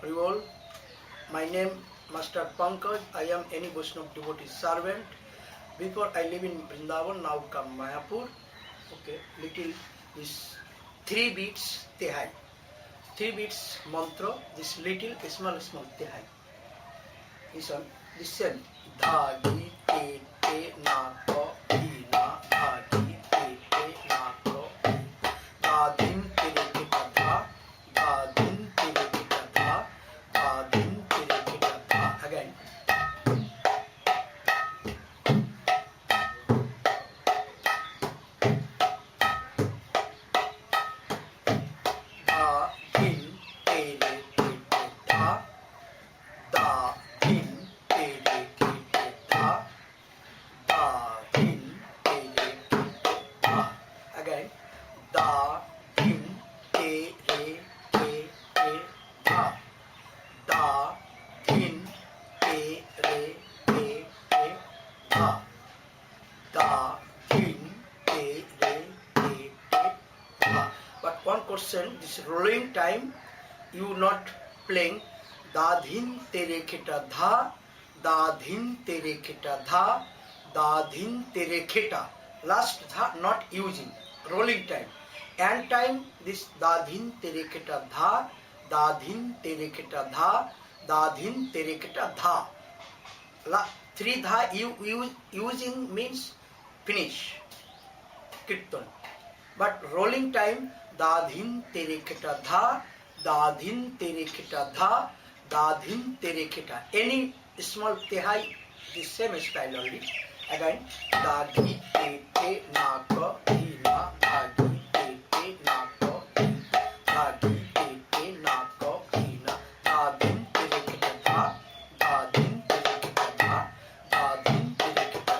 Haribol. My name Master Pankaj. I am any Vaishnav devotee servant. Before I live in Vrindavan, now come Mayapur. Okay, little this 3 beats Tehai. 3 beats mantra. This little small Tehai. Listen. Dha di te na ko di na dha di te na ko da din tere kita dha da din tere kita dha da din tere kita dha. Again. Again, da din te re te te da da din te re te te da da din te re te te da. But one question, this rolling time, you not playing da dhin tere kheta dha da dhin tere kheta dha da dhin tere kheta. Last dha not using. Rolling time. And time this da dhin tere kheta dha da dhin tere kheta dha da dhin tere kheta dha. 3 dha you using means finish kirtan. But rolling time da dhin tere kheta dha da dhin tere kheta dha da dhin tere kheta. Any small tehai, the same style only. Again, da di te te na ko di na da di te te na ko di da di te te na ko di na da din tere kita da da din tere kita da da din tere kita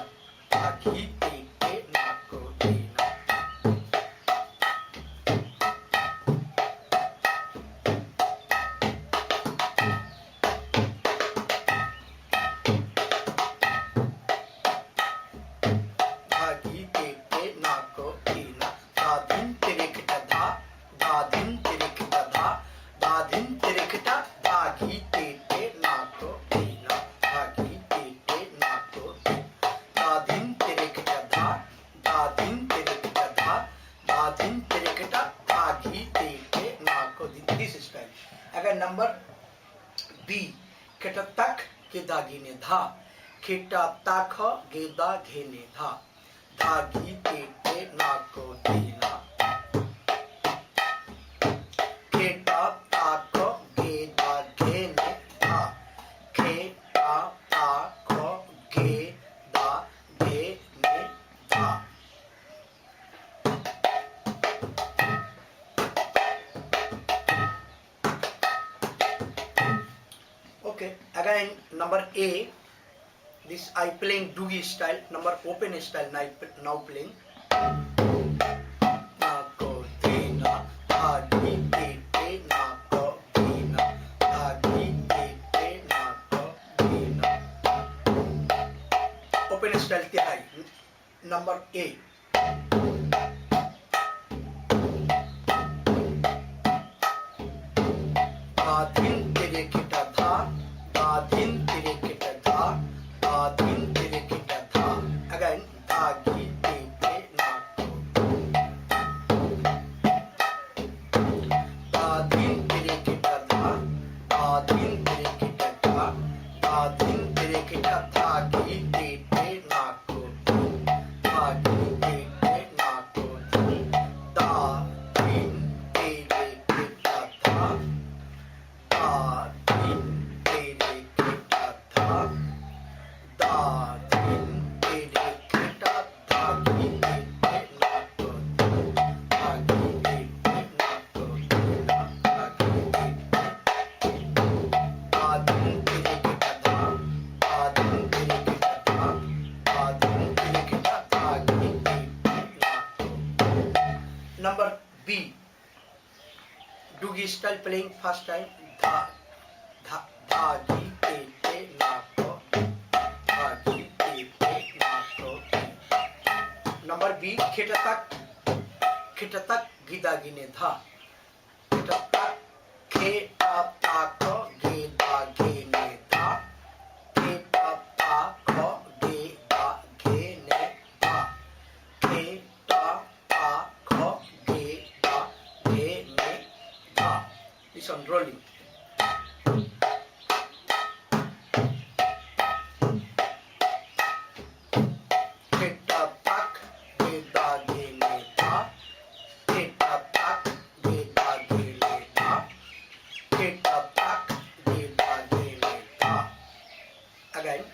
da di te te na ko di na. This style. Again, number B. Kheta tak geda gine dha. Kheta tak geda ghene dha. Dha gi te te na ko di na. Kheta tak geda ghene dha. Kheta tak geda ghene dha. Okay, again number A, this I playing Doogie style, number open style now playing. Na ko di na, da di te te na ko di na, da di te te na ko di na. Open style tehai, number A. Da din tere kita dha da din tere kita dha da din tere kita dha. Again, da gi te te na ko da din tere kita dha da din tere kita dha da din tere kita dha gi te te na ko da gi te te na ko da din tere kita dha da din tere kita dha da din tere kita dha gi te te na ko da gi te te na ko da gi te da din tere kita dha da din tere kita dha da din tere kita dha gi te te na ko. Number B. Doogie style playing first time. Dha dha dha di te te na ko dha di te te na ko. Number B. Kheta tak gida gine dha. Kheta tak This on rolling. Again.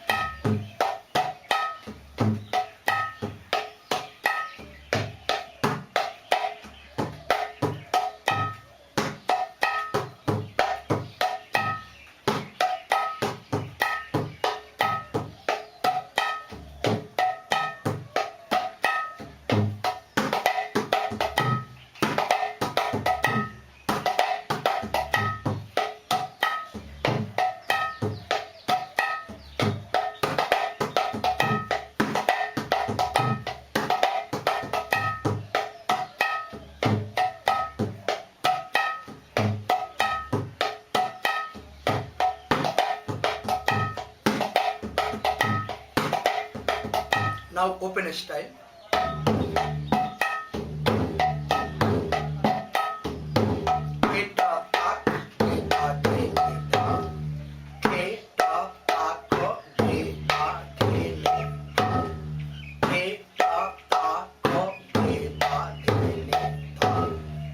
Now open style.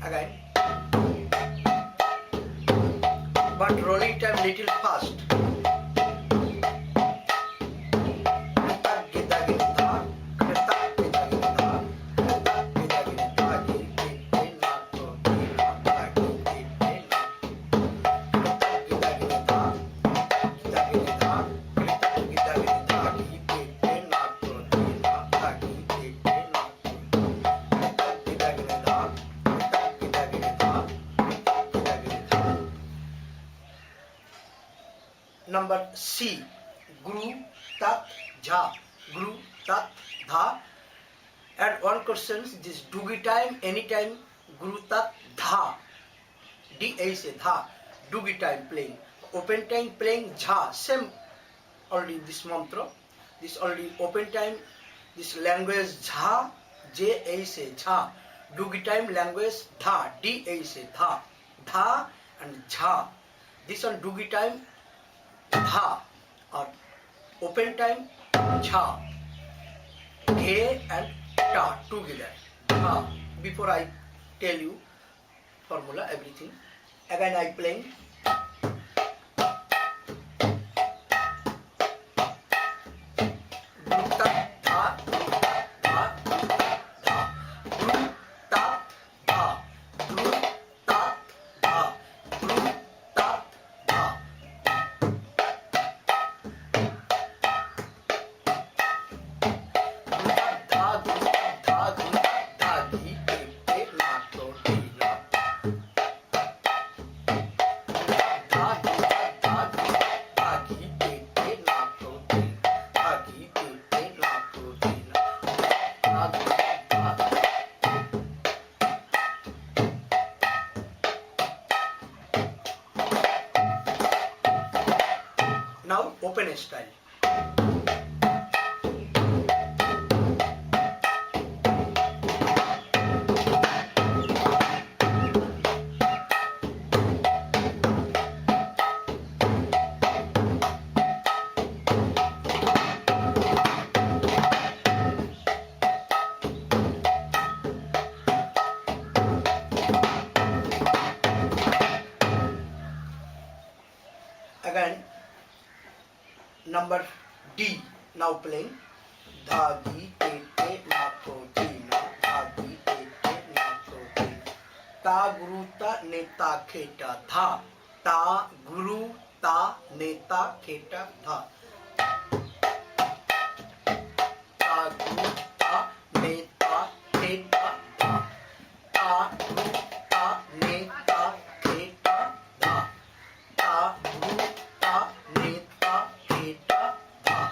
Again. But rolling time little fast. Number C, Guru Tat Jha, Guru Tat Dha. And one question, this Dugi time, anytime, Guru Tat Dha, D-A-C, Dha, Dugi time playing. Open time playing Jha, same already this mantra, this already open time, this language Jha, J-A-C, Jha, Dugi time language Dha, D-A-C, Dha, Dha and Jha. This one Dugi time Dha or open time Jha, Ghe and Ta together. Dha. Before I tell you formula everything, again I playing. Now open style. Again, number D, now playing. Dha, di, te, te, na, to, di, na. Dha, di, te, te, na, to, di. Ta, guru, ta, neta, kheta, dha. Ta, guru, ta, neta, kheta, dha. Ta, guru, ta, neta, kheta, dha. Ta, guru, ta, neta, kheta, dha. Ta, guru, ta, neta, kheta, dha.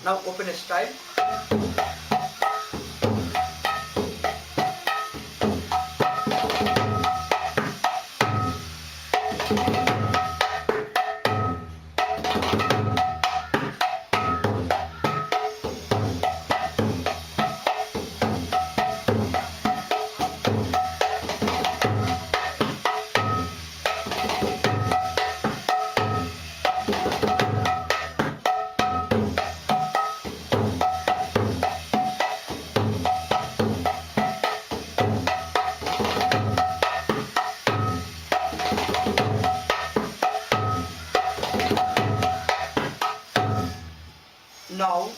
Now open style. Now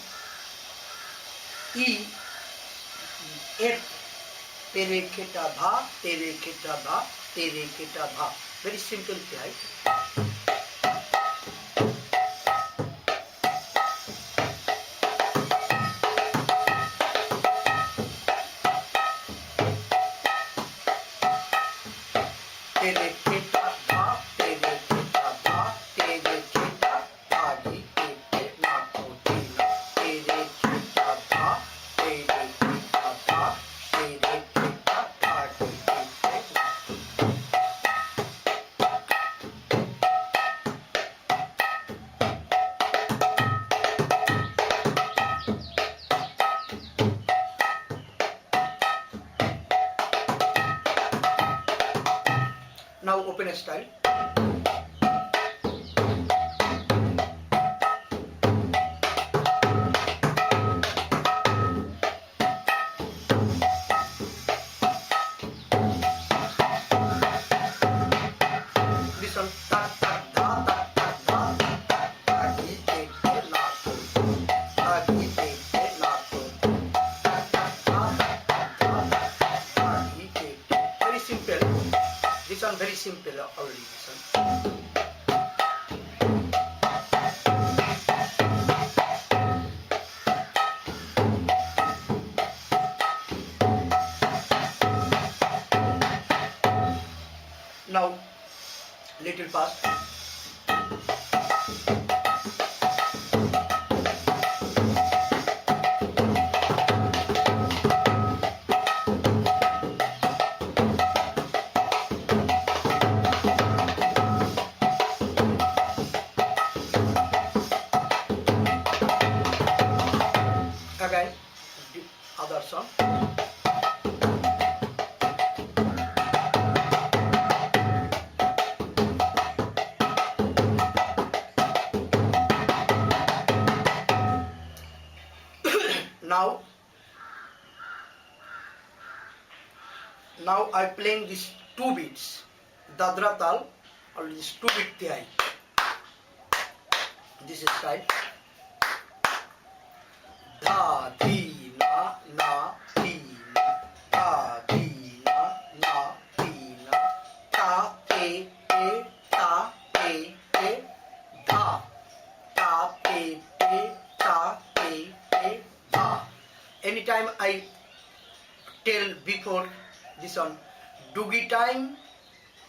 E F तेरे केटा धा तेरे केटा धा तेरे केटा धा. Very simple, right? तेरे केटा धा तेरे केटा धा तेरे केटा धागी केटे नाको तेरा तेरे केटा धा तेरे केटा धा तेरे केटा धागी केटे नाको. Now open style. This one tak tak dha tak tak dha dhagi tete naako dhagi tete naako tak tak dha dhagi tete. Very simple. This one very simple already. This one. Now little fast. Again, the other song. Now I playing these two beats, Dadra Tal, or this two beat Tihai. This is style. Dha dhi na thi na dha dhi na thi na ta te ta te dha ta te ta te dha. Anytime I tell before this one, Dugi time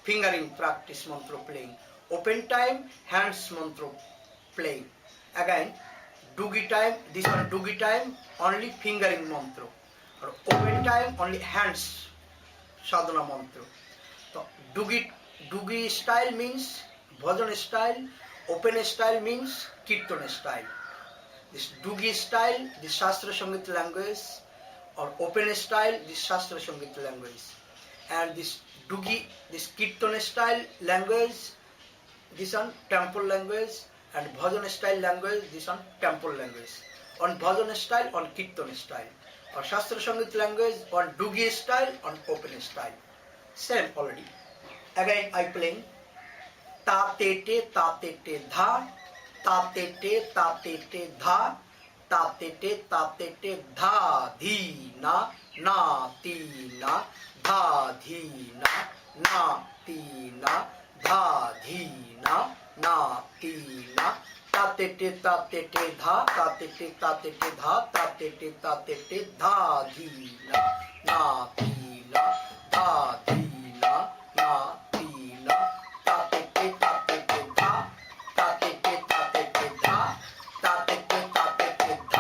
fingering practice mantra playing, open time hands mantra playing. Again Dugi time, this one Dugi time only fingering mantra, or open time only hands sadhana mantra. So Dugi style means bhajan style, open style means kirtan style. This Dugi style, this Shastra Sangit language, or open style, this Shastra Sangit language. And this Dugi, this Kirtan style language, this one temple language, and Bhajan style language, this one temple language. On Bhajan style, on Kirtan style. Or Shastra Sangit language, on Dugi style, on open style. Same already. Again I playing ta te dha, ta te dha, ta te dha dhi na ti na dha dhi na ti na dha dhi na ti na ta te dha, ta te dha, ta te dha dhi na ti na dha dhi na ti na ta te dha, ta te dha, ta te dha, ta te dha.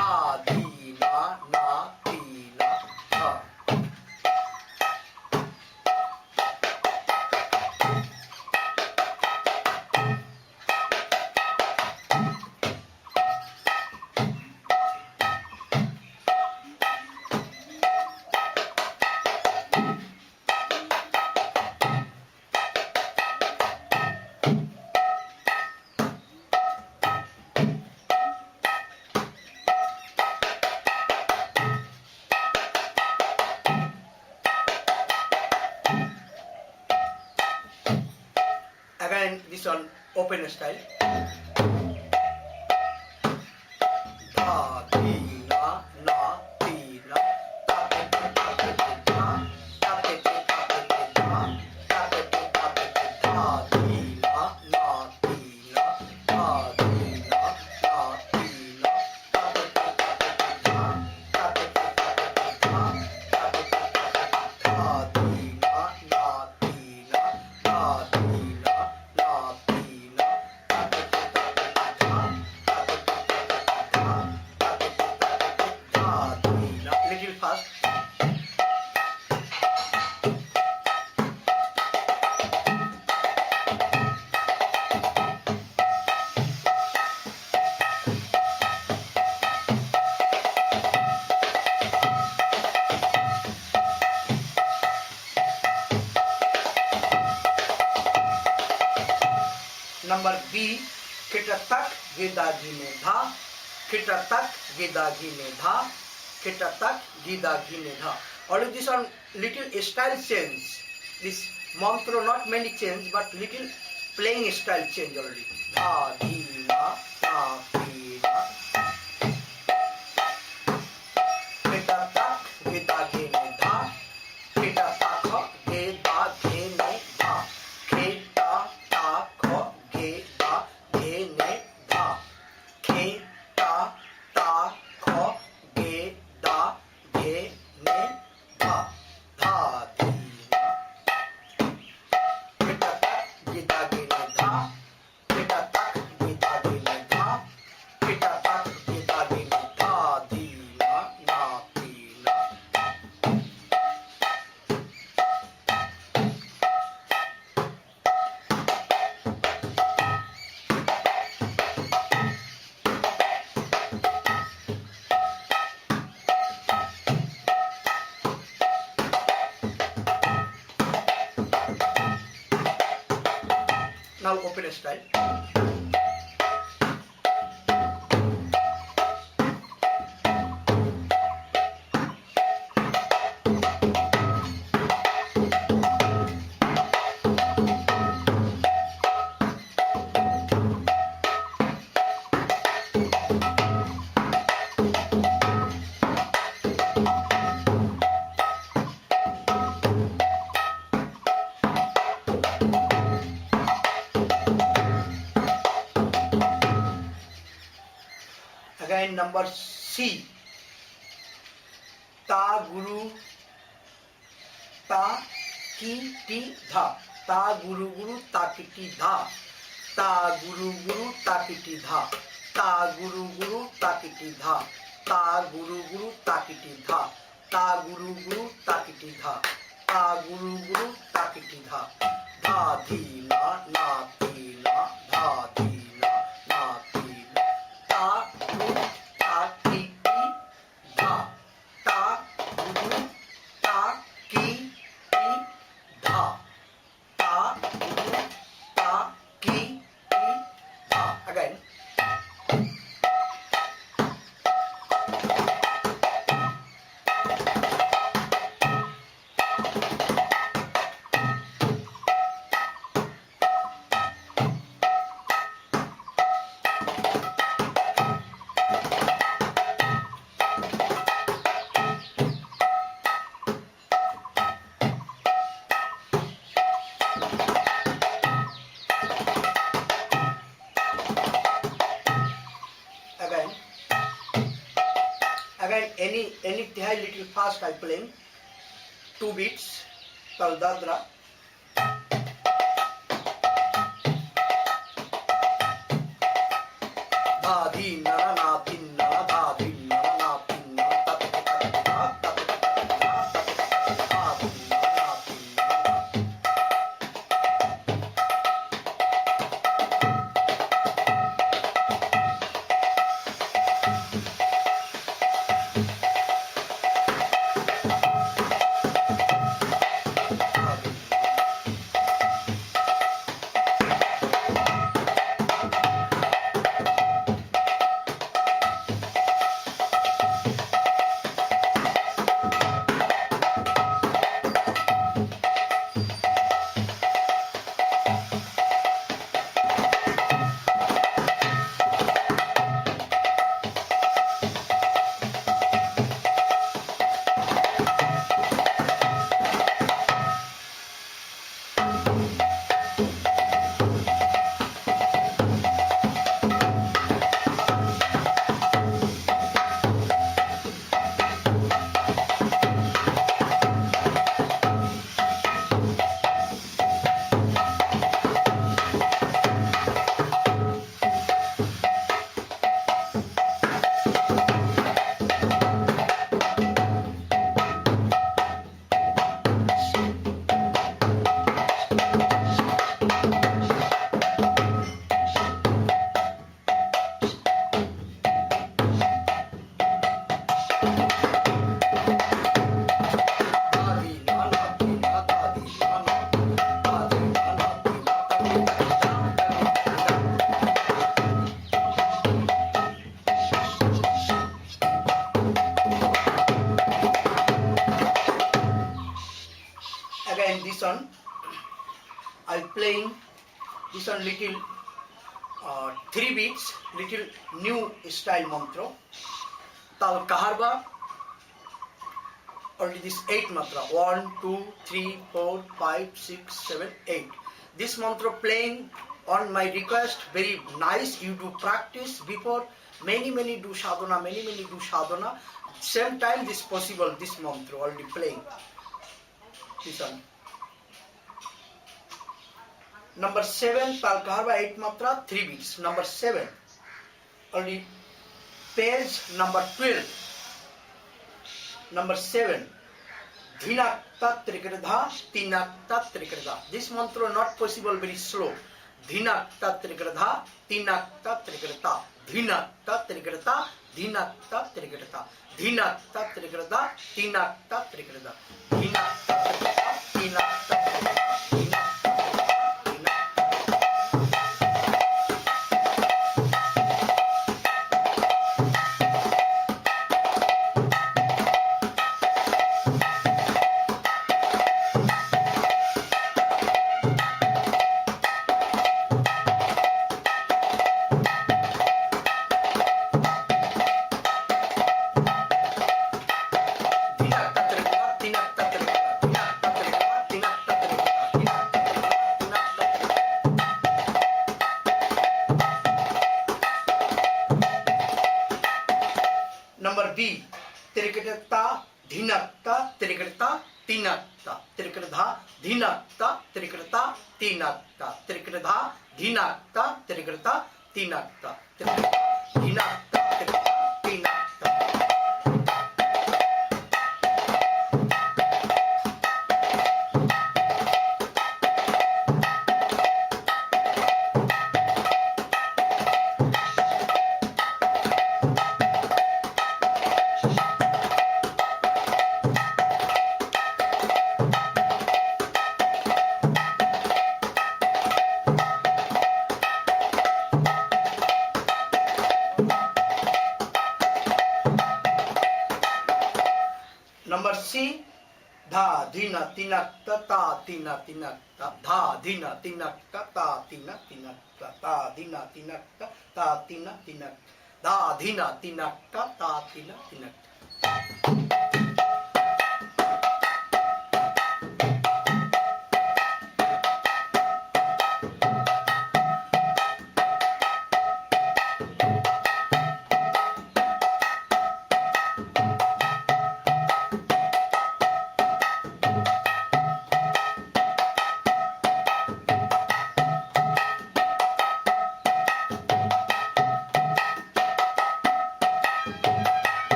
Again, this one open style. Da, di, na, di, na. Da, di, da, da, di, da. Da, di, da, da, di, da. Da, di, da, da, di, da. Di, na, di, na. Da, di, na, di, na. Da, di, da, da, di, da. Da, di, da, da, di, da. Da, di, da, da, di, da. Di, na, di, na. Da, di, na, di, na. Little fast. Number B, खिटतक गिदागी में धा, खिटतक गिदागी में धा, खिटतक गिदागी में धा. Only this one little style change. This mantra not many change, but little playing style change already. Dha, di, na, da, di, na. खिटतक गिदागी में धा, खिटतक गिदागी में धा, खिटा Now open style. Again number C. Ta guru ta ki ti dha. Ta guru guru ta ki ti dha. Ta guru guru ta ki ti dha. Ta guru guru ta ki ti dha. Ta guru guru ta ki ti dha. Ta guru guru ta ki ti dha. Ta guru guru ta ki ti dha. Dha di na ti na. Dha di na ti na. Ta guru ta ki ti dha. Ta guru ta ki ti dha. Ta guru ta ki ti dha. Again. Again, any tihai little fast I playing. 2 beats. Tal dadra. Da di na na tin na da di na na tin na ta ta ta ta ta ta ta di na na tin na. again this one I playing this one little 3 beats, little new style mantra. Tal Kaharba, only this 8 mantra. 1, 2, 3, 4, 5, 6, 7, 8. This mantra playing on my request, very nice. You do practice before, many do sadhana, many do sadhana. Same time this possible, this mantra already playing. This one. Number 7, Tal Kaharba 8 matra, 3 beats. Number 7, already page number 12. Number 7, Dhinakta Trikradha, Tinakta Trikradha. This mantra not possible, very slow. Dhinakta Trikradha, Tinakta Trikradha. Dhinakta Trikradha, Dhinakta Trikradha. Dhinakta Trikradha, Tinakta Trikradha. Dhinakta Trikradha, Tinakta Trikradha. Number B, Trikradha, Dhinakta, Trikradha, Tinakta. Trikradha, Dhinakta, Trikradha, Tinakta. Trikradha, Dhinakta, Trikradha, Tinakta. Trikradha, Dhinakta, Trikradha, Tinakta. Number C, Dha, Dhina, Tinakta, Ta, Tina, Tinakta. Dha, Dhina, Tinakta, Ta, Tina, Tinakta. Ta, Dhina, Tinakta, Ta, Tina, Tinakta. Dha, Dhina, Tinakta, Ta, Tina, Tinakta.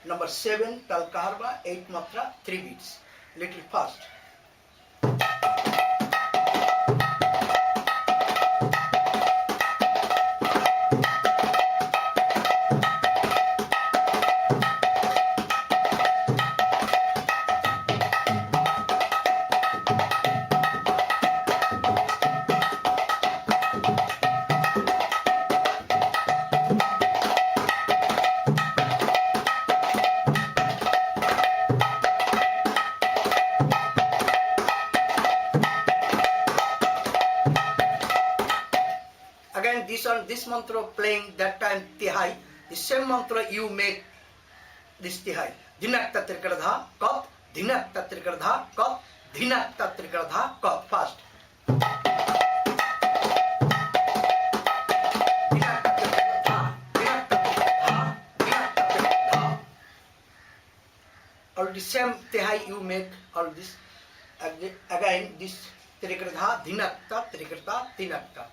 Number 7, Tal Kaharba, 8 matra, 3 beats. Little fast. Again, this mantra playing that time Tihai. The same mantra you make this Tihai. Dhinakta Trikradha, Kot, Dhinakta Trikradha, Kot, Dhinakta Trikradha, Kot. Fast. All the same Tihai you make all this. Again, this Trikradha, Dhinakta, Trikradha, Tinakta.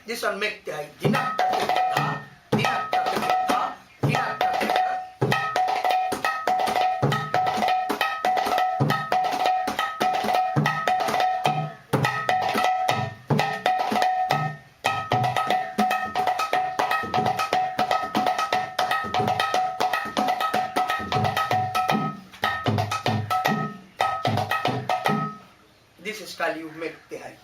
This one make the Dhinakta Trikradha, Dhinakta Trikradha, Dhinakta Trikradha. this style you make Tihai.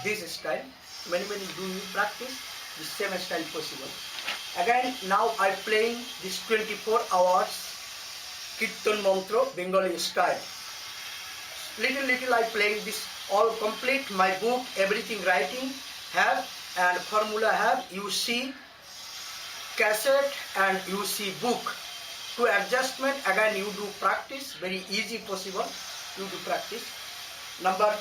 This style, many do you practice the same style possible. Again, now I playing this 24 hours Kirtan Mantra Bengali style. Little I playing this all complete. My book, everything writing have and formula have. You see cassette and you see book. To adjustment again you do practice. Very easy possible. You do practice. Number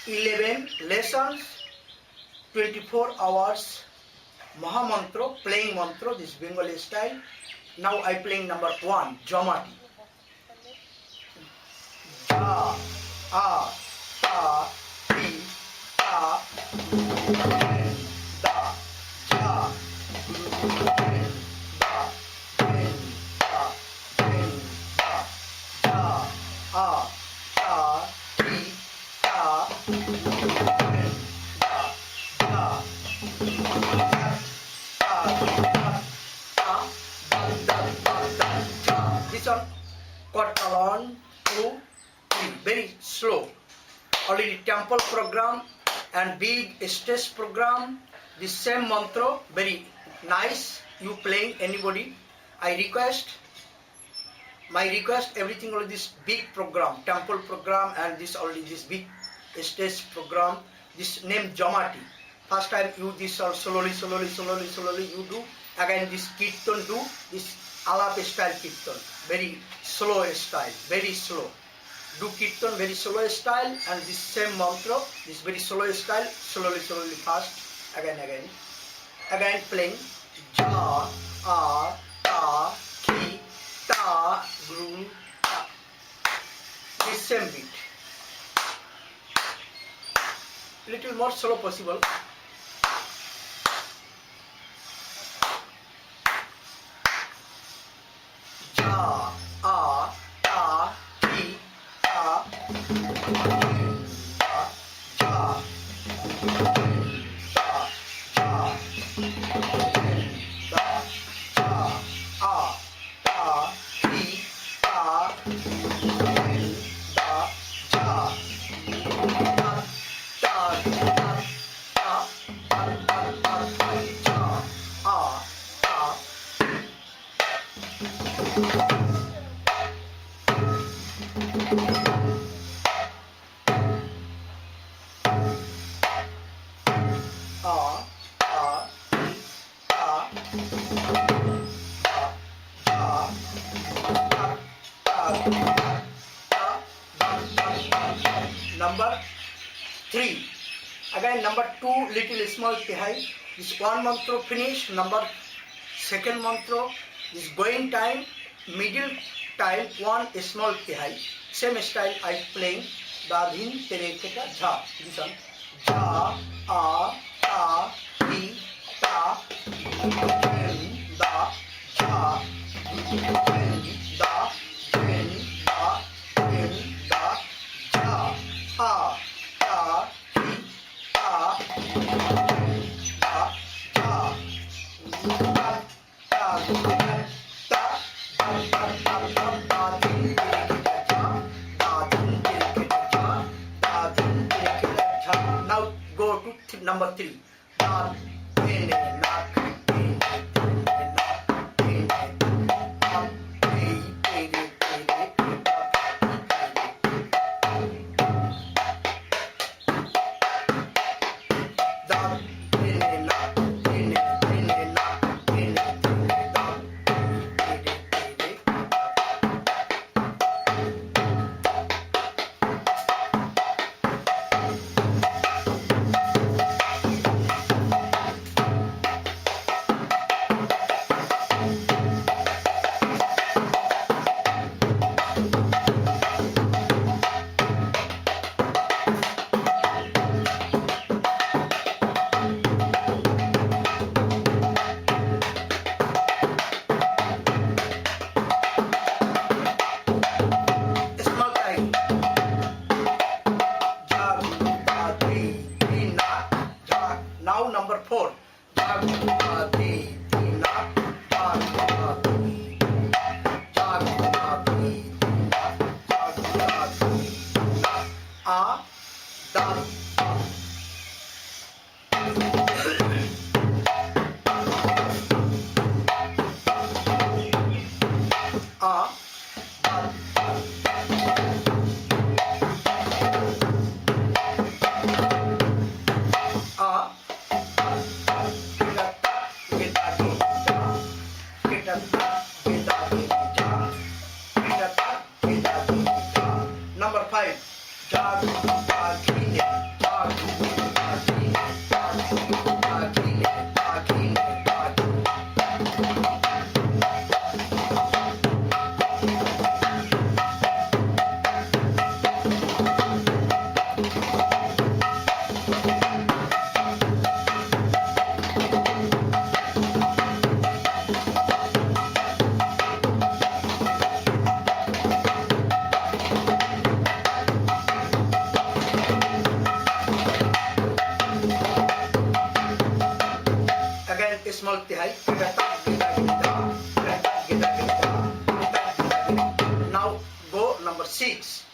11 lessons, 24 hours Mahamantra, playing mantra, this Bengali style. Now I playing number 1, Jamati. Ja, a, ta, ti, ta, den, da, ja, den, da, den, da, den, da, ja, a, ta, ti, ta, den, da, ja, this one got along 2, 3, very slow. Already temple program and big stage program. The same mantra, very nice. You playing anybody. My request, everything already this big program, temple program and this already this big stage program. This name Jamati. First time you this all slowly you do. Again this kirtan do this alap style kirtan, very slow style, very slow. Do kirtan very slow style and this same mantra, this very slow style, slowly fast. Again playing ja, a, ta, ki, ta, gru, ta. This same beat. Little more slow possible. Ja, a, ta, ki, ta, ta, ja, ta, ja, ta, ja, a, ta, ki, ta, ta, Number 3. Again number 2 little small Tihai. This one mantra finish. Number second mantra is going time, middle time, one small Tihai. Same style I playing. Da dhin tere keta jha. This one. Ja, a, ta, ti, ta, den, da, ja, den, da, den, da, den, da, ja, a, ta, ti, ta, den, da, ja, da, now go to number 3. 4. Ja ga di di na. Ja ga di. Ja ga di di na. Ja ga di na. A da. A Number 5. Jagi, jagi, jagi, jagi, jagi, jagi, jagi. Again, small tihai. Now go number 6.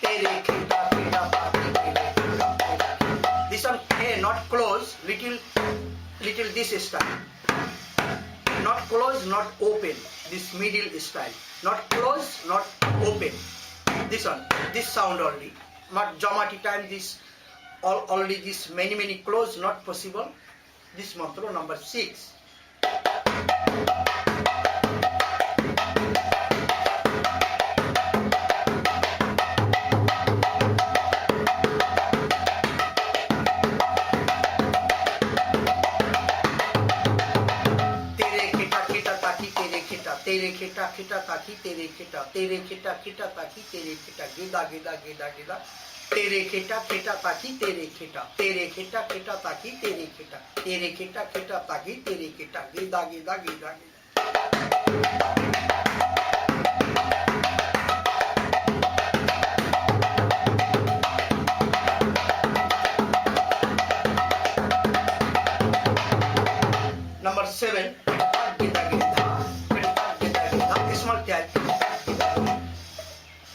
Tere kheta kheta pati tere kheta kheta. This one A, not close. Little this style. Not close, not open. This middle style. Not close, not open. This one. This sound only. Not jamati time. This only this many close not possible. This mantra number 6. Tere kheta kheta taki tere kheta taki tere kheta geda geda geda geda tere kheta kheta taki tere kheta taki tere kheta taki tere kheta geda geda geda geda. Number 7. Geda geda small tag.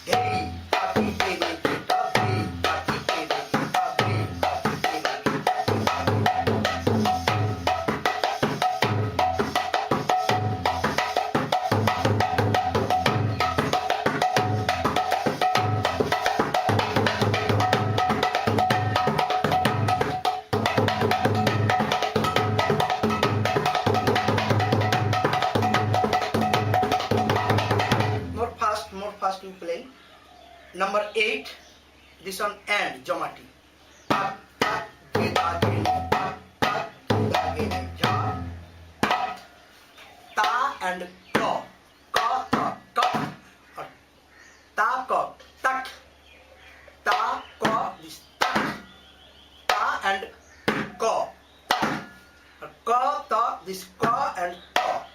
Hey, taki tere kheta, hey, taki tere kheta, hey, taki tere More fast you play. Number 8. This one and jamati. Ta and ka. Ka ta ka. Ta ka tak. Ta ka this tak. Ta and ka. Ka ta this ka and ka.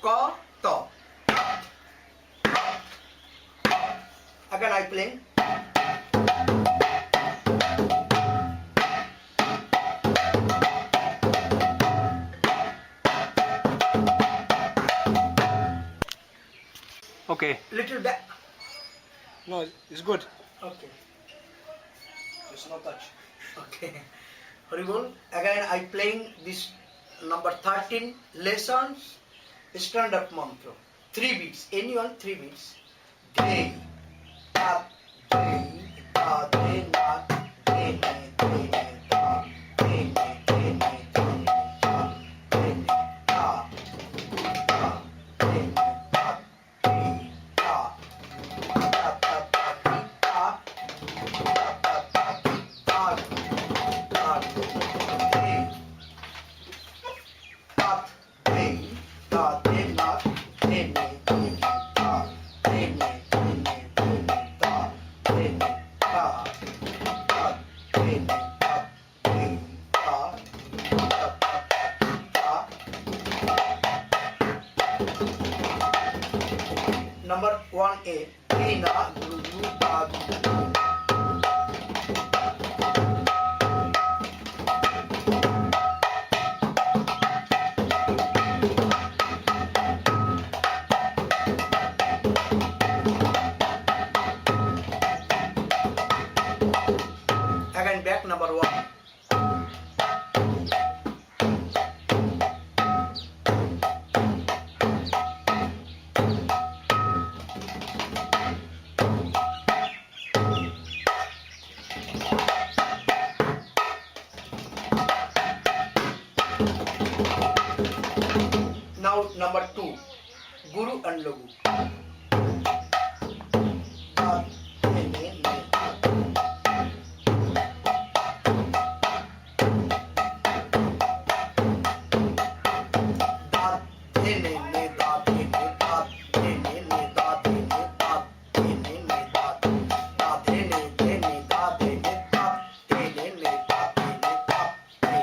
Ka ta. Again I play. Okay. Little back. No, it's good. Okay. Just no touch. Okay. Horrible. Again I playing this number 13 lessons stand up mantra. 3 beats. Anyone 3 beats. Day. Up, day, da, day, na, day, ne, day, ne, da, day, ne, day, ne, day, ne, da, day, ne, da, da, day, ne, da, day, da, da, da, da, da, Number 1A, Dina, Guru, number 1. Now number 2, Guru and Lagu. Da, ne, ne, ne. Da, ne, ne, ne, da, ne, ne, da, ne, ne, ne, da, ne, ne, da, ne, ne, ne, da, da, ne, ne, ne, ne, da, ne, ne, da, ne, ne, ne, da, ne, ne, da, ne, ne,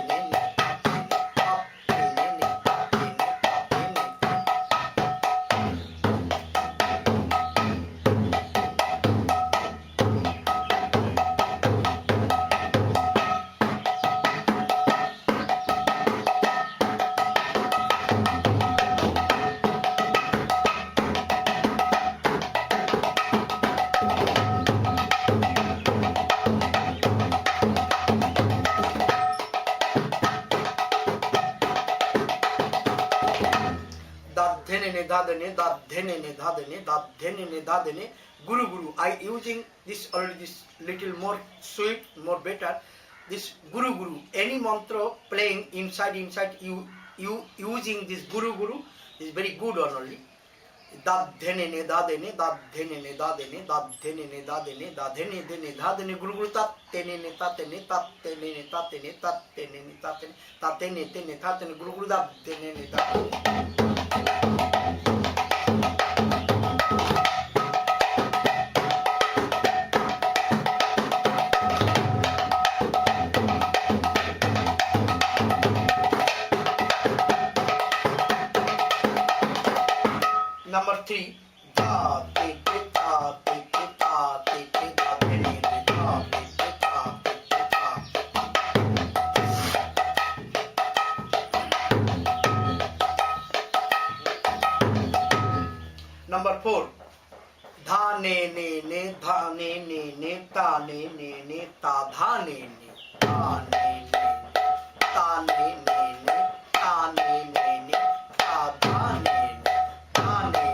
ne, da, ne, ne, da, ne, ne, ne, da, ne, ne, da, ne, ne. Dadhene, Guru Guru. I using this already, this little more sweet, more better. This Guru Guru. Any mantra playing inside you using this Guru Guru is very good one only. Dadhene, dadene, dadhene, dadene, dadhene, dadene, dadhene, dene, dadene, Guru Guru tatene, tatene, tatene, tatene, tatene, tatene, tatene, tene, tatene, Guru Guru dadhene, dadene. Number 3, da, te, te, ta, te, te, ta, te, te, da, te, ne, te, ta, te, te, ta, te, te, ta. Number 4, dha, ne, ne, dha, ne, ta, ne, ta, dha, ne, ta, ne, ta, ne, ta, ne, ta, dha, ne, ta, ne,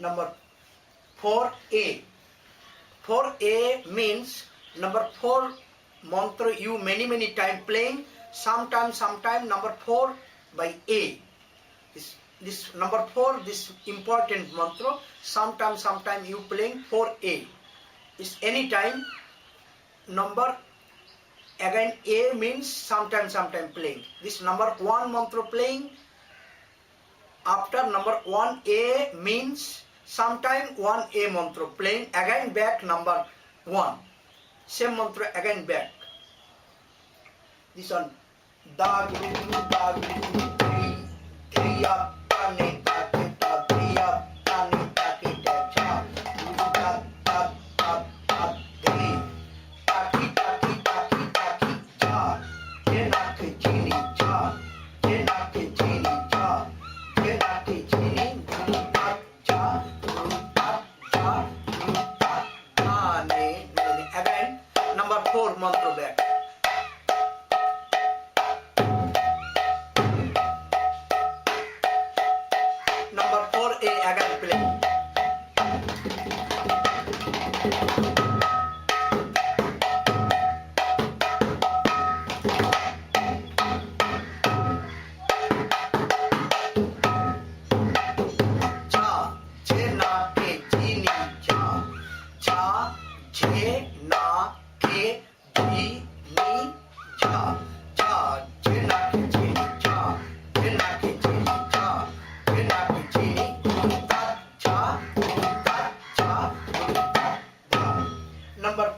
Number 4A. 4A means number 4 mantra you many time playing. Sometime number 4 by A. This number 4, this important mantra. Sometime you playing 4A. Is any time number again A means sometime playing. This number 1 mantra playing. After number 1A means sometime 1A mantra playing, again back number 1. Same mantra again back. This one. Da, guru, da, guru, tri, triya, tane, take, ta, triya, tane, take, ta, cha, guru, da, da, da, da, tri, taki, taki, taki, taki, cha, jena, ke, jini, cha, jena, ke, jini, cha. Again, number 4 mantra back. Number 4A again play. Number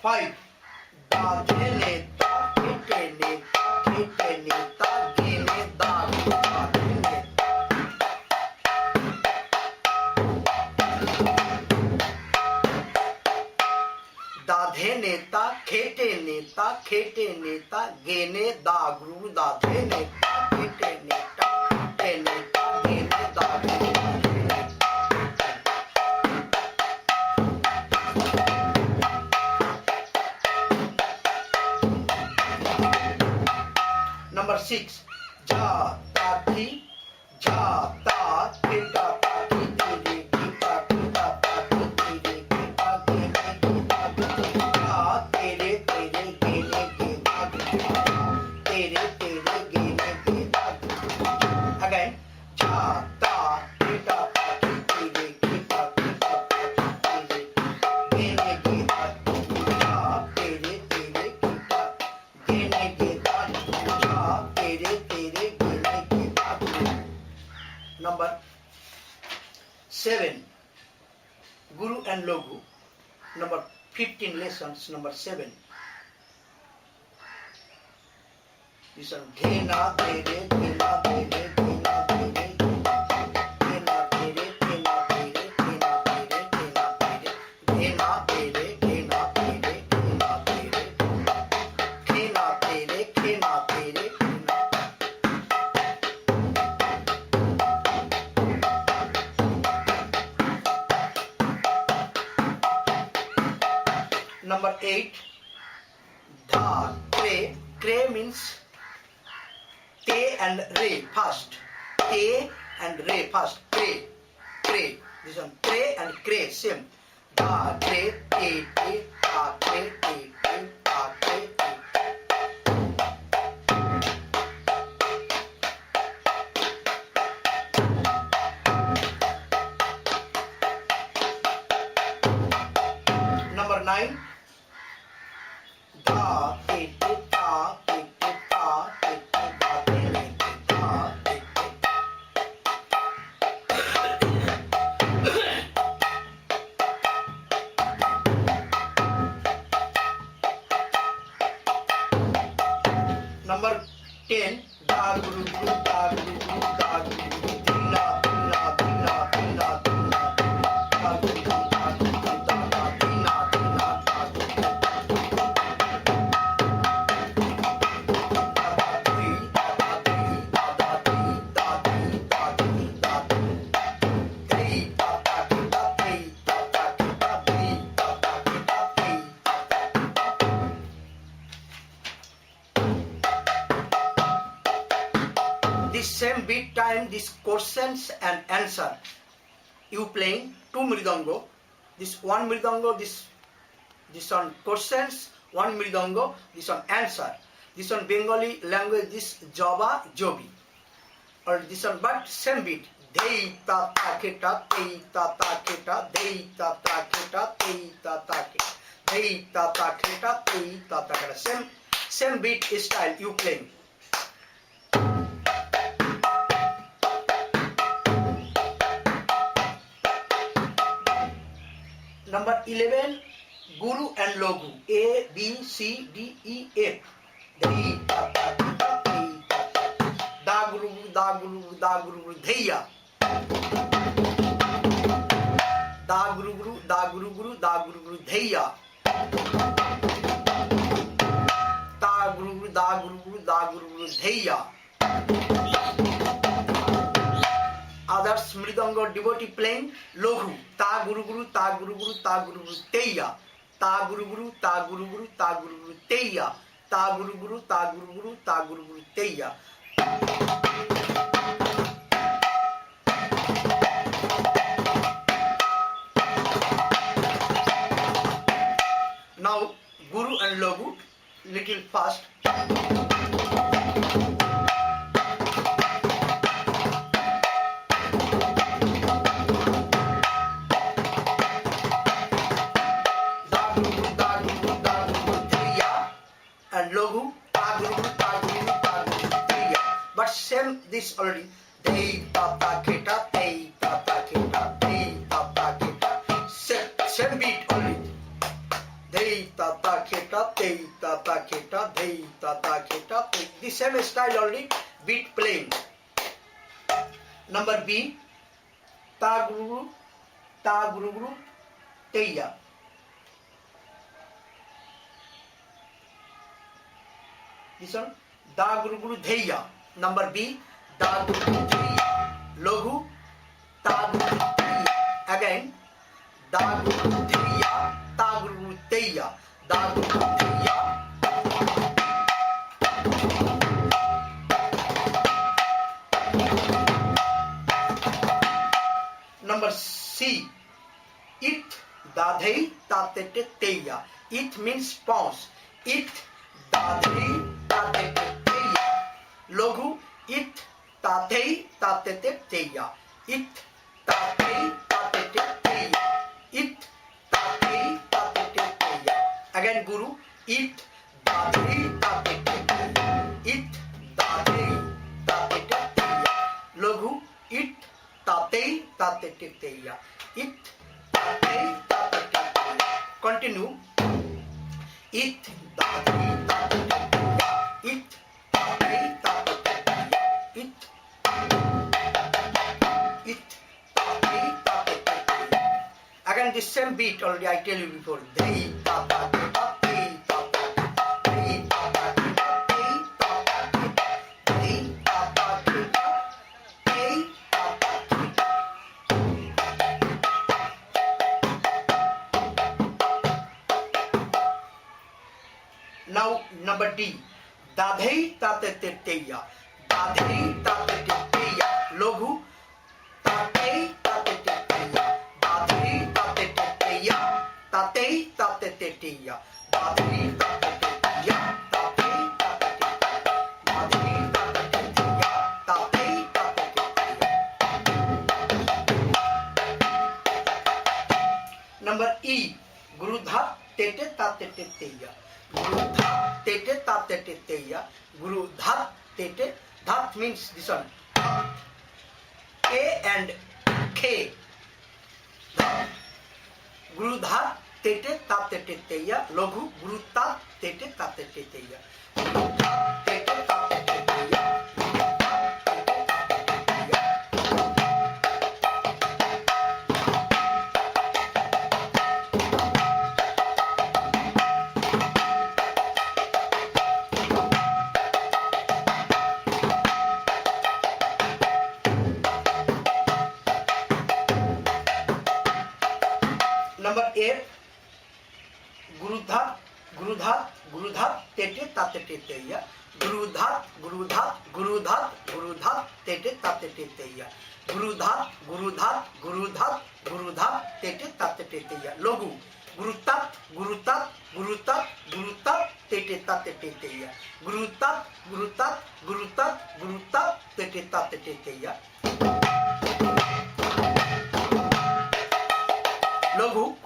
5, da, de, ne, da, te, te, दाधे नेता खेटे नेता खेटे नेता गेने दा गुरु दाधे नेता खेटे नेता खेटे नेता गेने दा गुरु Number 6. Ja ta thi ja ta theta ta thi thi re ki ta thi ta ta thi thi re ki ta ge ne ki ta ge ja tere tere ge ne ge ta ge tere tere ge ne ge ta ge. Again. Ja ta theta ta thi thi re ki ta thi ta ta thi thi re ge ne ge ta ja tere tere ki ta ge ne ge ta ja tere tere ge ne ge ta. Number 7. Guru and Logu. Number 15 lessons. Number 7. This one. Dhena tere dhena tere dhena tere dhena tere dhena tere dhena tere dhena tere dhena tere dhena tere dhena tere dhena tere dhena tere dhena. Number 8. Dha kre. Kre means te and re first. Te and re first. Kre. Kre. This one. Kre and kre same. Dha kre te te dha kre te te dha kre te. Number 9. Da te te ta te te ta te te da te te ta te te. Number 10. Da guru guru da guru guru da guru guru dina dina dina dina dina da guru guru da guru guru da da dina dina da guru guru. This same beat time, this questions and answer. You playing 2 mridango. This 1 mridango, this on questions, 1 mridango, this on answer. This on Bengali language, this Java, Jobi. Or this one, but same beat. Dei ta ta keta, dei ta ta keta, dei ta ta keta, dei ta ta keta, dei ta ta keta, dei ta ta keta. Same beat style you playing. Number 11. Guru and Logu. A B C D E F. Dei ta ta keta, dei ta ta. Da guru da guru da guru dhaiya. Da guru da guru da guru dhaiya. Da guru da guru da guru dhaiya. Others mridanga devotee playing logu. Ta guru ta guru ta guru dhaiya. Ta guru ta guru ta guru dhaiya. Ta guru ta guru ta guru dhaiya. Now Guru and Logu little fast. And Logu but same this already. Dei ta ta keta, dei ta ta keta, dei ta ta keta. Same beat only. Dei ta ta keta, dei ta ta keta, dei ta ta keta. The same style only, beat playing. Number B. Ta guru, teiya. this one, da guru guru dheya. Number B, da guru guru dheya. Logu, ta guru guru dheya. Again, da guru guru dheya, ta guru guru dheya, da guru guru dheya. Number C, it, dadhei, tatete, teya. It means pause. It, dadhei, tatete, teya. Logu, it, tatei, tatete, teya. It, tatei, tatete, teya. It, tatei, tatete, teya. Again, Guru, it, dadhei, tatete, teya. It, dadhei, tatete, teya. Logu, it, tatei, tatete, teya. It, tatei, tatete, teya. Continue. It, tatei, tatete, teya. It, tatei, tatete, teya. It, tatei, tatete, teya. Again, the same beat already I tell you before. Dei, ta, ta, te, ta, dei, ta, ta, te, ta, dei, ta, ta, te, ta, dei, ta, ta, te, ta, dei, ta, ta, te, ta, dei, ta, ta, te, ta. Now number D, dadhei tatete teya. Dadhei tatete teya. Logu, tatei tatete teya. Dadhei tatete teya. Tatei tatete teya. Dadhei tatete teya. Tatei tatete teya. Dadhei tatete teya. Tatei tatete teya. Number E, gurudha tete tatete teya. Guru dhat tete tatete teya. Guru dhat tete. Dhat means this one. A and K. Dhat. Guru dhat tete tatete teya. Logu guru tat tete tatete teya. Guru dhat tete tatete teya. Guru dhat tete tatete teya. Number 8, gurudhat, gurudhat, gurudhat, tete tatete teya. Gurudhat, gurudhat, gurudhat, gurudhat, tete tatete teya. Gurudhat, gurudhat, gurudhat, gurudhat, tete tatete teya. Logu, gurutat, gurutat, gurutat, gurutat, tete tatete teya. Gurutat, gurutat, gurutat, gurutat, tete tatete teya. Logu,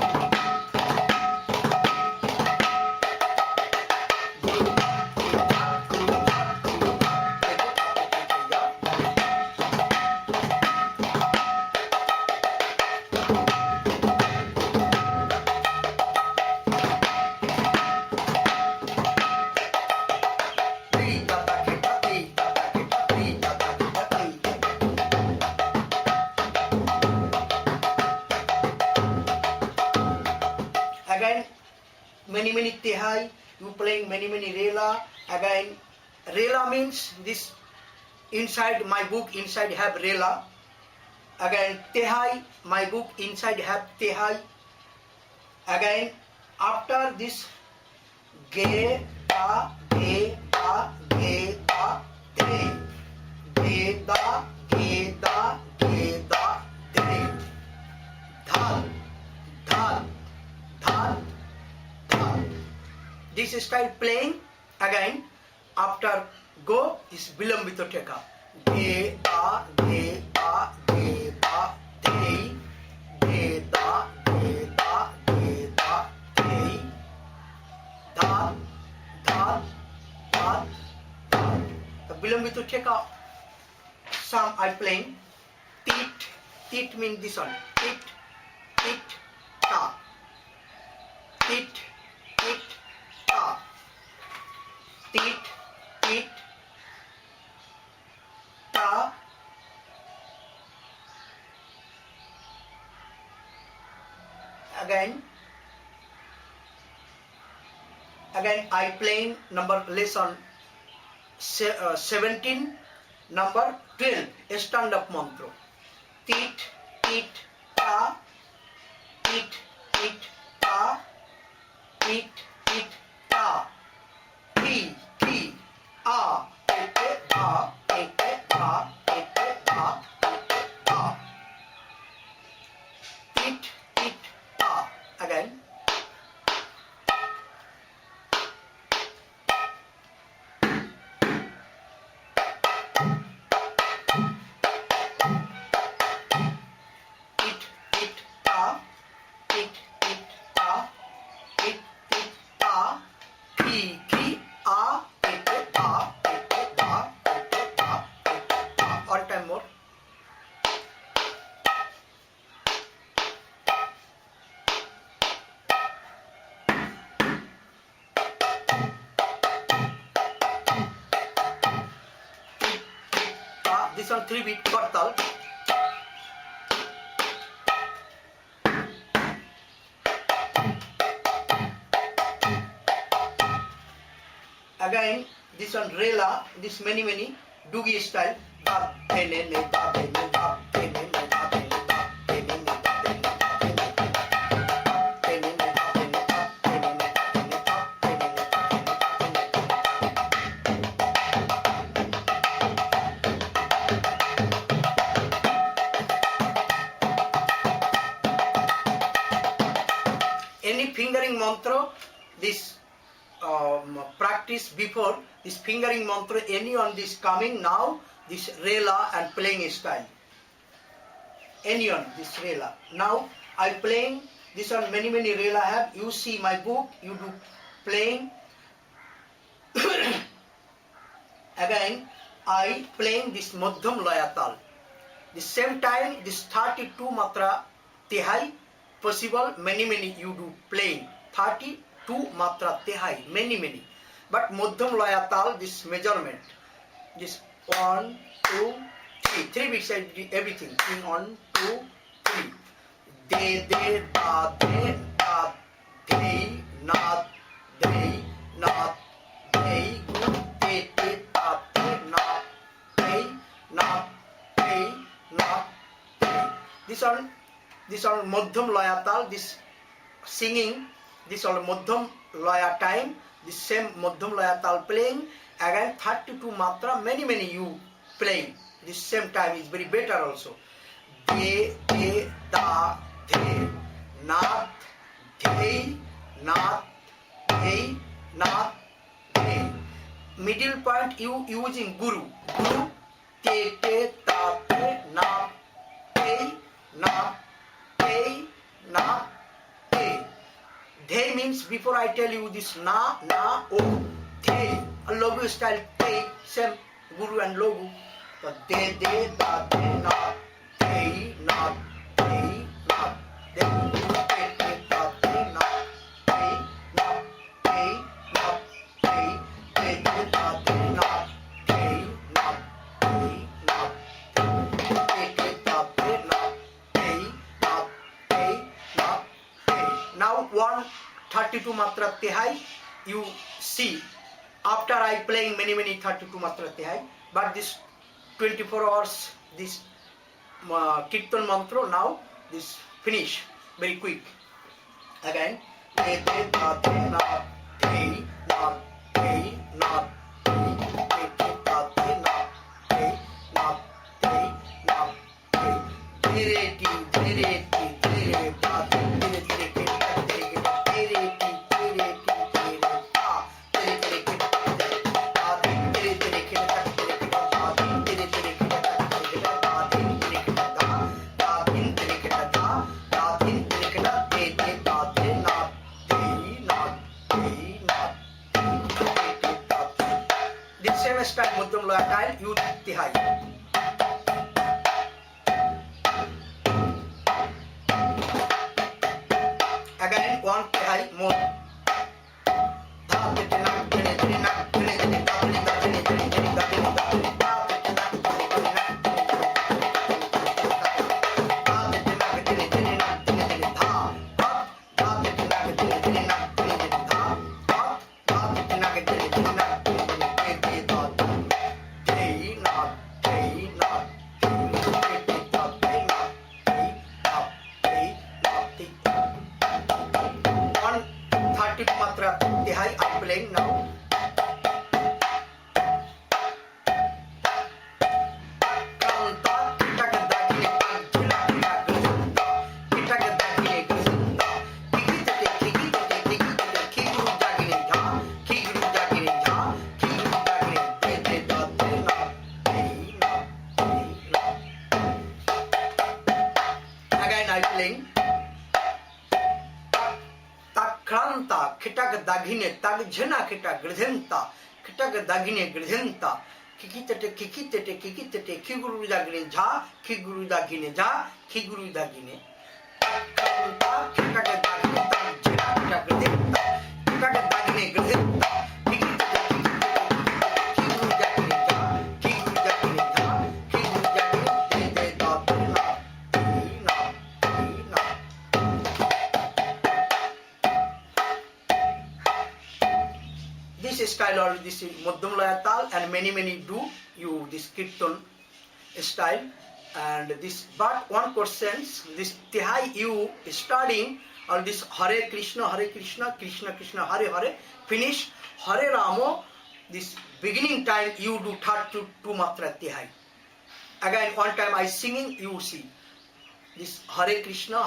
again many tehai, you playing many rela. Again rela means this inside my book inside have rela. Again tehai, my book inside have tehai. Again after this ge ta ge ta ge ta de, ge da ge da ge da de, dhal dhal dhal dhal. This style playing. Again after go is bilambito teka. Ge da ge da ge da de, ge da ge da ge da de, dhal dhal dhal dhal. The bilambito teka some I playing. Tit, tit means this one. Tit, tit, ta. Tit, tit, ta. Tit, tit, ta. Again I playing number lesson 17 number 12 stand up mantra. Tit tit ta, tit tit ta, tit tit ta, ti ti a, ete ta, ete ta, ete ta, ete ta, tit tit ta. Again. All time more. This one 3 beat Kartal. Again, this one Rela, this many Doogie style. Any fingering mantra, this practice before this fingering mantra, any on this coming now, this Rela and playing style. Any on this Rela. Now I playing this on many Rela have. You see my book, you do playing. Again, I playing this Madhyam Laya Tal. The same time, this 32 matra Tihai possible, many you do playing. 32 matra Tihai, many. But Madhyam Laya Tal, this measurement, this 1, 2, 3, 3 beats everything. 1, 2, 3. De, da, de, na, de, na, de, gu, te, ta, te, na, te, na, te. This all Madhyam Laya Tal, this singing, this all Madhyam Laya time, this same Madhyam Laya Tal playing, again 32 matra, many you playing. This same time is very better also. De, da, de, na, de, na, de, na, de. Middle point you using Guru. Guru, te, ta, te, na, te, na, te, na, te. They means before I tell you this na, o, they. A logo style te, same Guru and logo. The de, da, de, na, te, na, te, na. Then te, da, de, na, te, na, te, na, te, de, da, de, na, te, na, te, na, te, da, de, na, te, na, te, na, te. Now 132 matra Tihai, you see. After I playing many 32 matra Tihai, but this 24 hours, this Kirtan mantra, now this finish very quick. Again, de, da, de, na, te, na, te, na, te, da, de, na, te, na, te, na, te. Dire, ti, dire, da, dire, this same style Madhyam Laya Tal, you Tihai. Again, 1 Tihai more. Tihai. I'm playing now. Again I'm playing. Takranta, Kitaka Dagine, Tagjana Kita, Gridenta, Kitaka Dagine, Gridenta, Kikite, Kiguru Dagine, Ja, Kiguru Dagine, Ja, Kiguru Dagine. Takranta, Kitaka Dagine, Tagjana Kita, Gridenta, Kitaka Dagine, Gridenta, Kiguru Dagine, Ja, Kiguru Dagine, Ja, Kiguru Dagine, De Da Na. This style or this Madhyam Laya Tal and many do you this Kirtan style and this, but one question, this Tihai you studying or this Hare Krishna, Krishna Krishna, Hare Hare, finish Hare Ramo, this beginning time you do third to two matra Tihai. Again one time I singing, you see this Hare Krishna,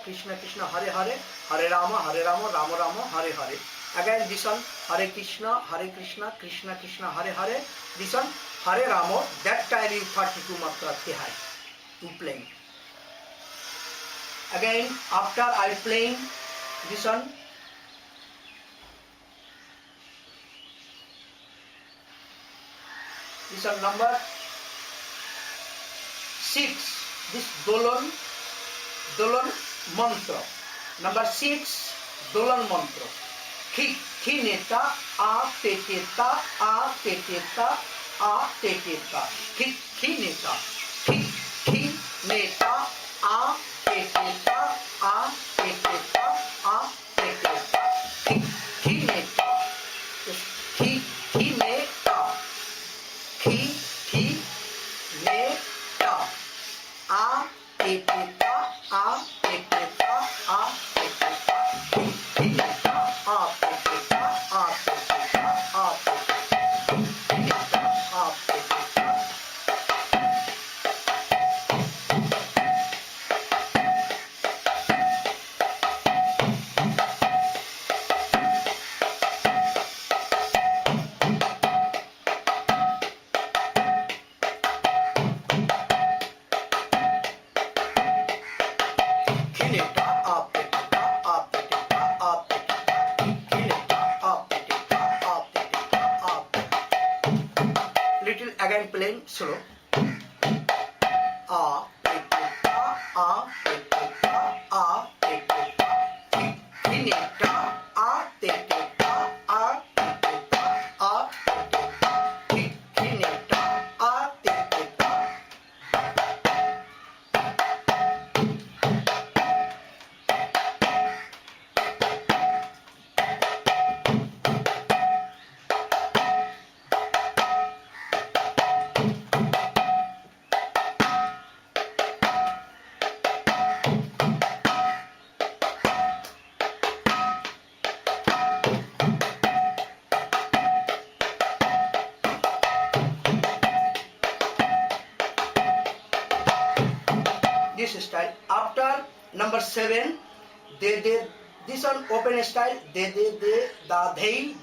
Krishna Krishna, Hare Hare, Hare Rama, Rama Rama, Hare Hare. Again this one Hare Krishna, Krishna Krishna, Hare Hare. This one Hare Rama. That time you 32 matra Tihai. You playing. Again after I playing this one. This one number 6. This Dolan mantra. Number 6 Dolan mantra. Kineta a teteta a teteta a teteta. Kineta. Kineta a teteta a teteta a teteta. Kineta. Kineta. Kineta. A teteta a teteta a teteta. Kineta a teteta a teteta a teteta. Kineta a teteta. Little again playing slow. A teteta a teteta a teteta. Kineta a teteta a teteta a teteta. Kineta a teteta. This style. After number 7, they this one open style. They da dhei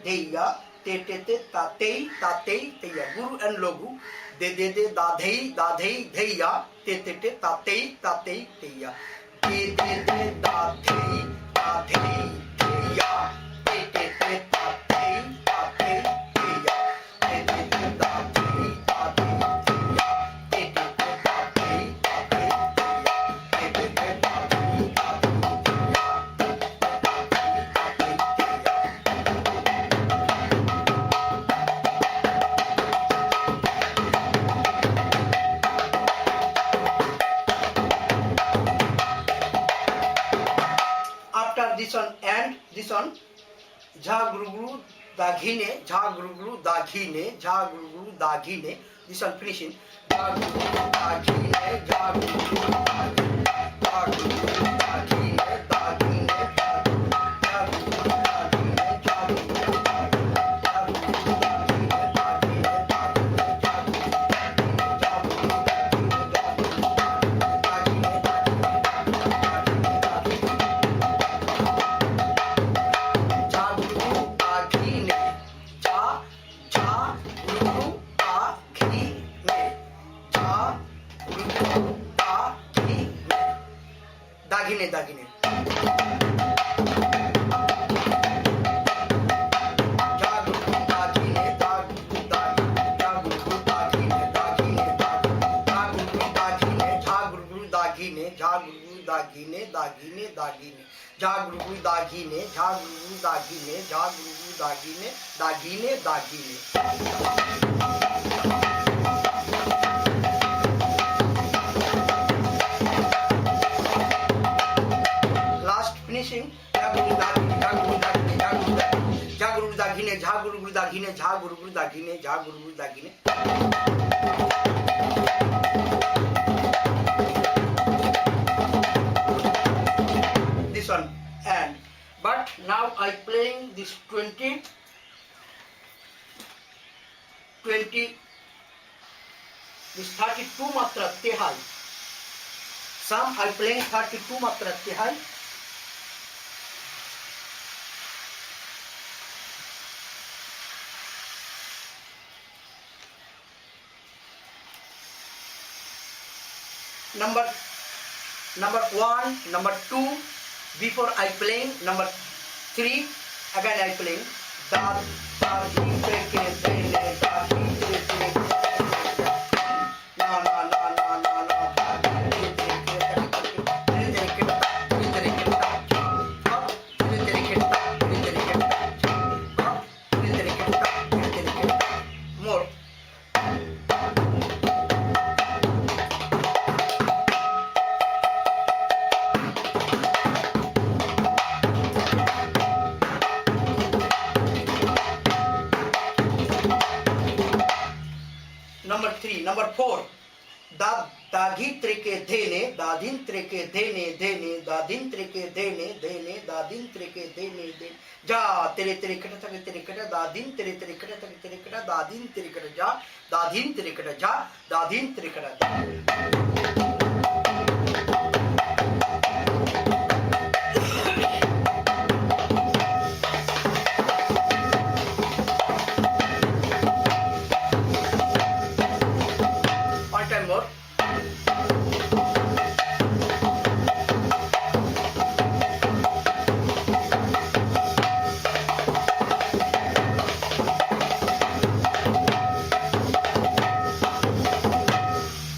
dheiya te ta tei teya. Guru and Logu. They da dhei dheiya te ta tei teya. They da dhei dheiya te ta tei teya. They da dhei this one and this one jha guru daghine this one finishing jha guru daghine दागिने दागिने दागिने झा गुरु गुरु दागिने झा गुरु गुरु दागिने झा गुरु गुरु दागिने दागिने दागिने last finishing Jha गुरु दागिने झा गुरु दागिने झा गुरु दागिने झा गुरु दागिने झा गुरु गुरु दागिने झा गुरु गुरु दागिने झा गुरु गुरु दागिने this one and but now I playing this 20 this 32 matra tehai some I playing 32 matra tehai number 1 number 2 before I playing number 3 again I playing da da di tre ke de ne da di tre tre na na na na na na da di tre ke tre tre ke tre ke more number 3 number 4 da दाधी त्रिके धेने दाधीन त्रिके धेने धेने दाधीन त्रिके धेने धेने दाधीन त्रिके धेने धेने जा तेरे तेरे कट तक तेरे कट दाधीन तेरे तेरे कट तक तेरे कट दाधीन तेरे कट जा दाधीन तेरे कट जा दाधीन तेरे cut one time more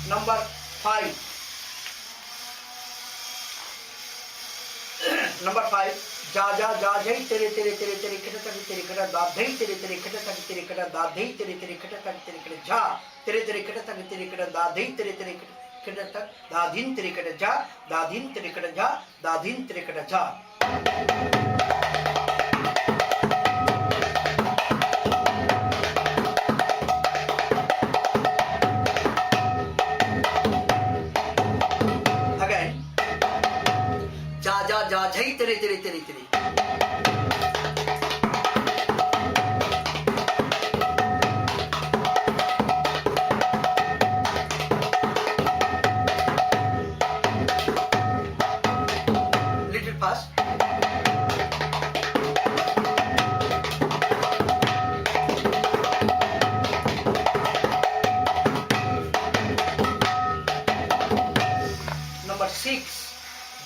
number 5 number 5 जा जा जा जय तेरे तेरे तेरे तेरे खट तक तेरे खट दा धई तेरे तेरे खट तक तेरे खट दा धई तेरे तेरे खट तक तेरे खट जा तेरे तेरे खट तक तेरे खट दा धई तेरे तेरे खट तक दाधीन तेरे खट जा दाधीन तेरे खट जा दाधीन तेरे खट जा again जा जा जा जय तेरे तेरे तेरे तेरे little fast number 6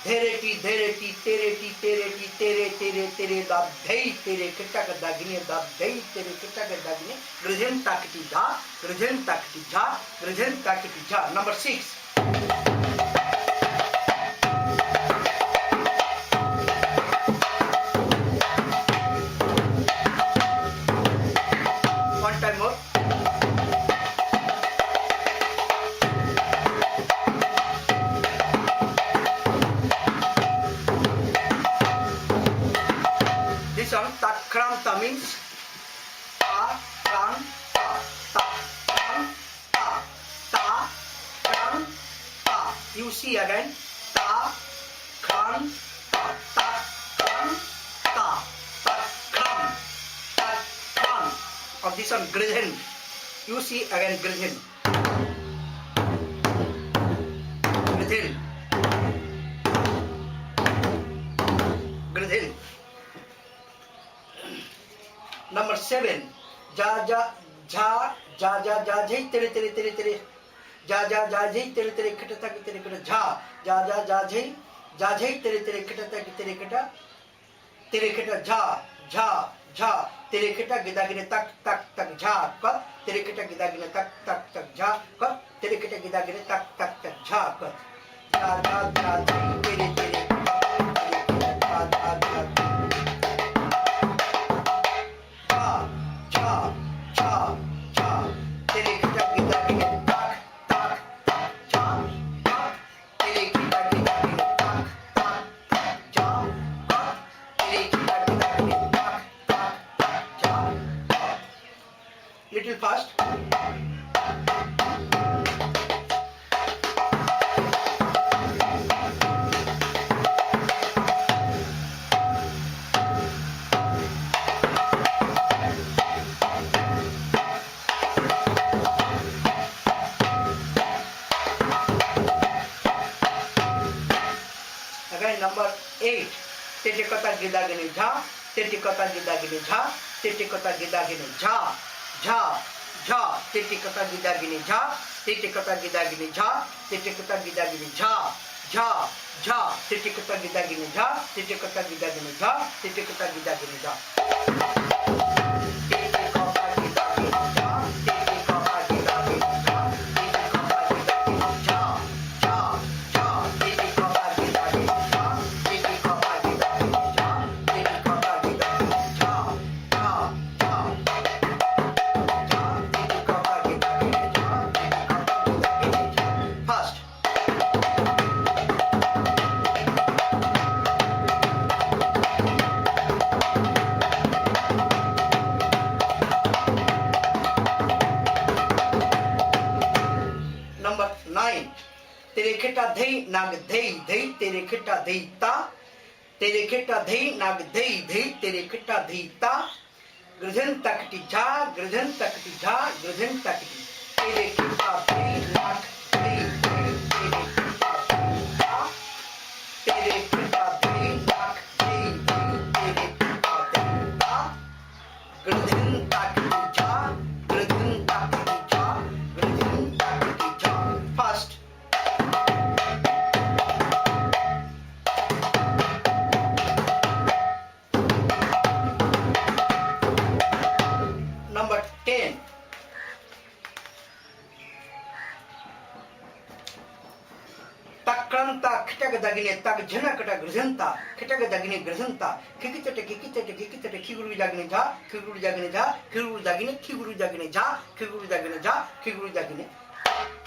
धेरेटी धेरेटी तेरेटी तेरेटी तेरे तेरे तेरे दा धई तेरे किटक दागिने दा धई तेरे किटक दागिने गृजन ताकती जा गृजन ताकती जा गृजन ताकती जा number 6 one time more this one takranta means ta kran ta ta kran ta ta kran ta you see again ta kran ta ta kran ta ta kran of this one gridhen you see again gridhen gridhen gridhen number 7 जा जा झा जा जा जा जय तेरे तेरे तेरे तेरे जा जा जा जय तेरे तेरे खट तक तेरे खट झा जा जा जा जय तेरे तेरे खट तक तेरे खट झा झा झा तेरे खट गिदागिने तक तक तक झा क तेरे खट गिदागिने तक तक तक झा क तेरे खट गिदागिने तक तक तक झा क धा धा धी तेरे तेरे धा धा धा झा झा झा झा तेरे खिटा गिदा गिने ताक ताक झा तेरे खिटा गिदा गिने ताक ताक झा तेरे खिटा गिदा गिने ताक ताक Jha little fast again number 8 tete kata gida gine jha tete kata gida gine jha tete kata gida gine jha jha jha tete kata gida gine jha tete kata gida gine jha tete kata gida gine jha jha jha tete kata gida gine jha tete kata gida gine jha tete kata gida gine jha Number 9 तेरे खिटा धई नाग धई धई तेरे खिटा धई ता तेरे खिटा धई नाग धई धई तेरे खिटा धई ता गृधन तकटी झा गृधन तकटी झा गृधन तकटी तेरे खिटा धई नाग धई धई तेरे खिटा धई ता तेरे खिटा धई नाग धई धई तेरे खिटा धई ता गृधन तकटी झा गृधन तकटी झा गृधन तकटी झा first number 10 takranta khitag dagine tag jhanakata grzanta khitag dagine grzanta kikitate kikitate kikitate khiguru dagine jha khiguru dagine jha khiguru dagine khiguru dagine jha khiguru dagine jha khiguru dagine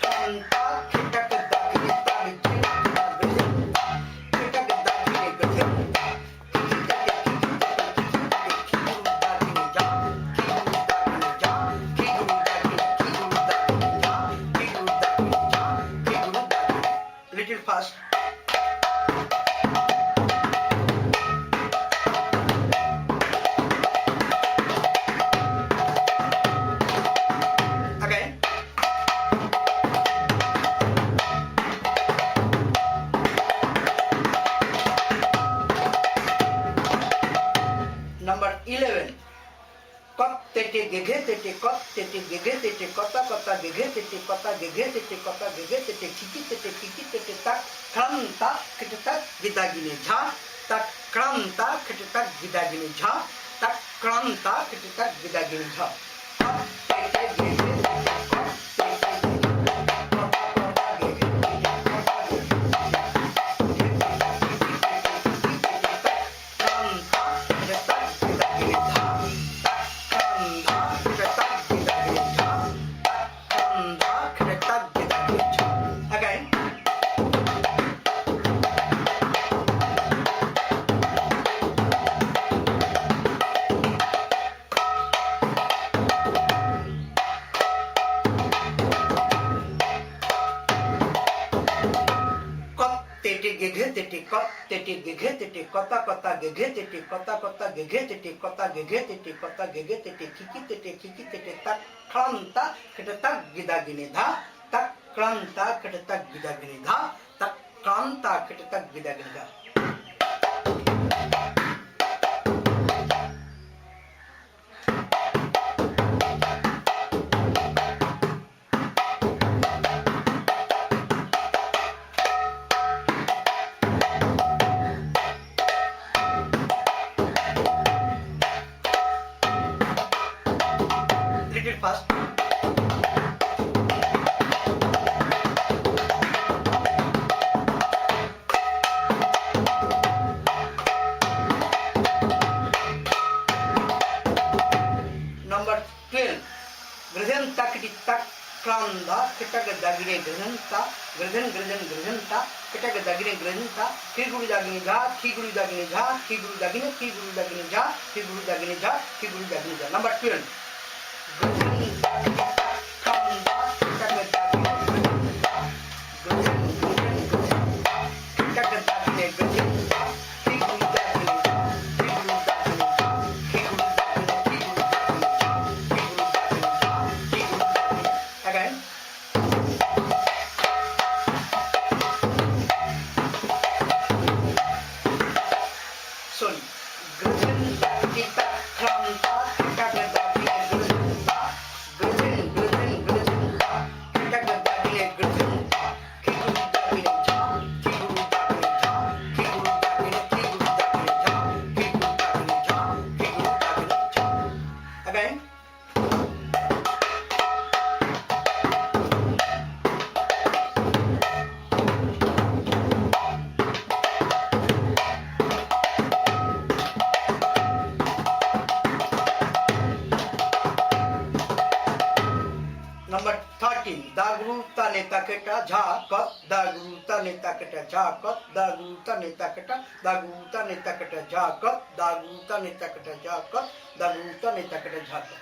takranta khitag dagine tag jhanakata grzanta khitag dagine grzanta little fast again number 11 kot tete gege tete kot tete gege tete kota kota gege tete kota gege tete kota gege tete kiki tete tak kranta kitata gidagine jha tak kranta kitata gidagine jha tak kranta kitata gidagine jha tete gege kot tete again tete gege tete kot tete gege tete kota kota gege tete kota kota gege tete kota gege tete kota gege tete kiki tete tak kranta kitata gidagine dha tak kranta kitata gidagine dha tak kranta kitata gidagine dha little fast tak kranda kitak dagire grananta gradan gradan grananta kitak dagire grananta khiguru dagine ja khiguru dagine ja khiguru dagine khiguru dagine ja khiguru dagine ja khiguru dagine ja. Number 12 kranda kitak dagire kitak dagine grananta khiguru dagine again. Sorry. Gradan kita kranta kita gadagi granta. Gradan kita gadagi granta. Khiguru dagine ja khiguru dagine ja khiguru dagine ja khiguru dagine ja khiguru dagine ja. Again. Number 13 dagruta neta keta jhakat dagruta neta keta jhakat dagruta neta keta dagruta neta keta jhakat dagruta neta keta jhakat dagruta neta keta jhakat.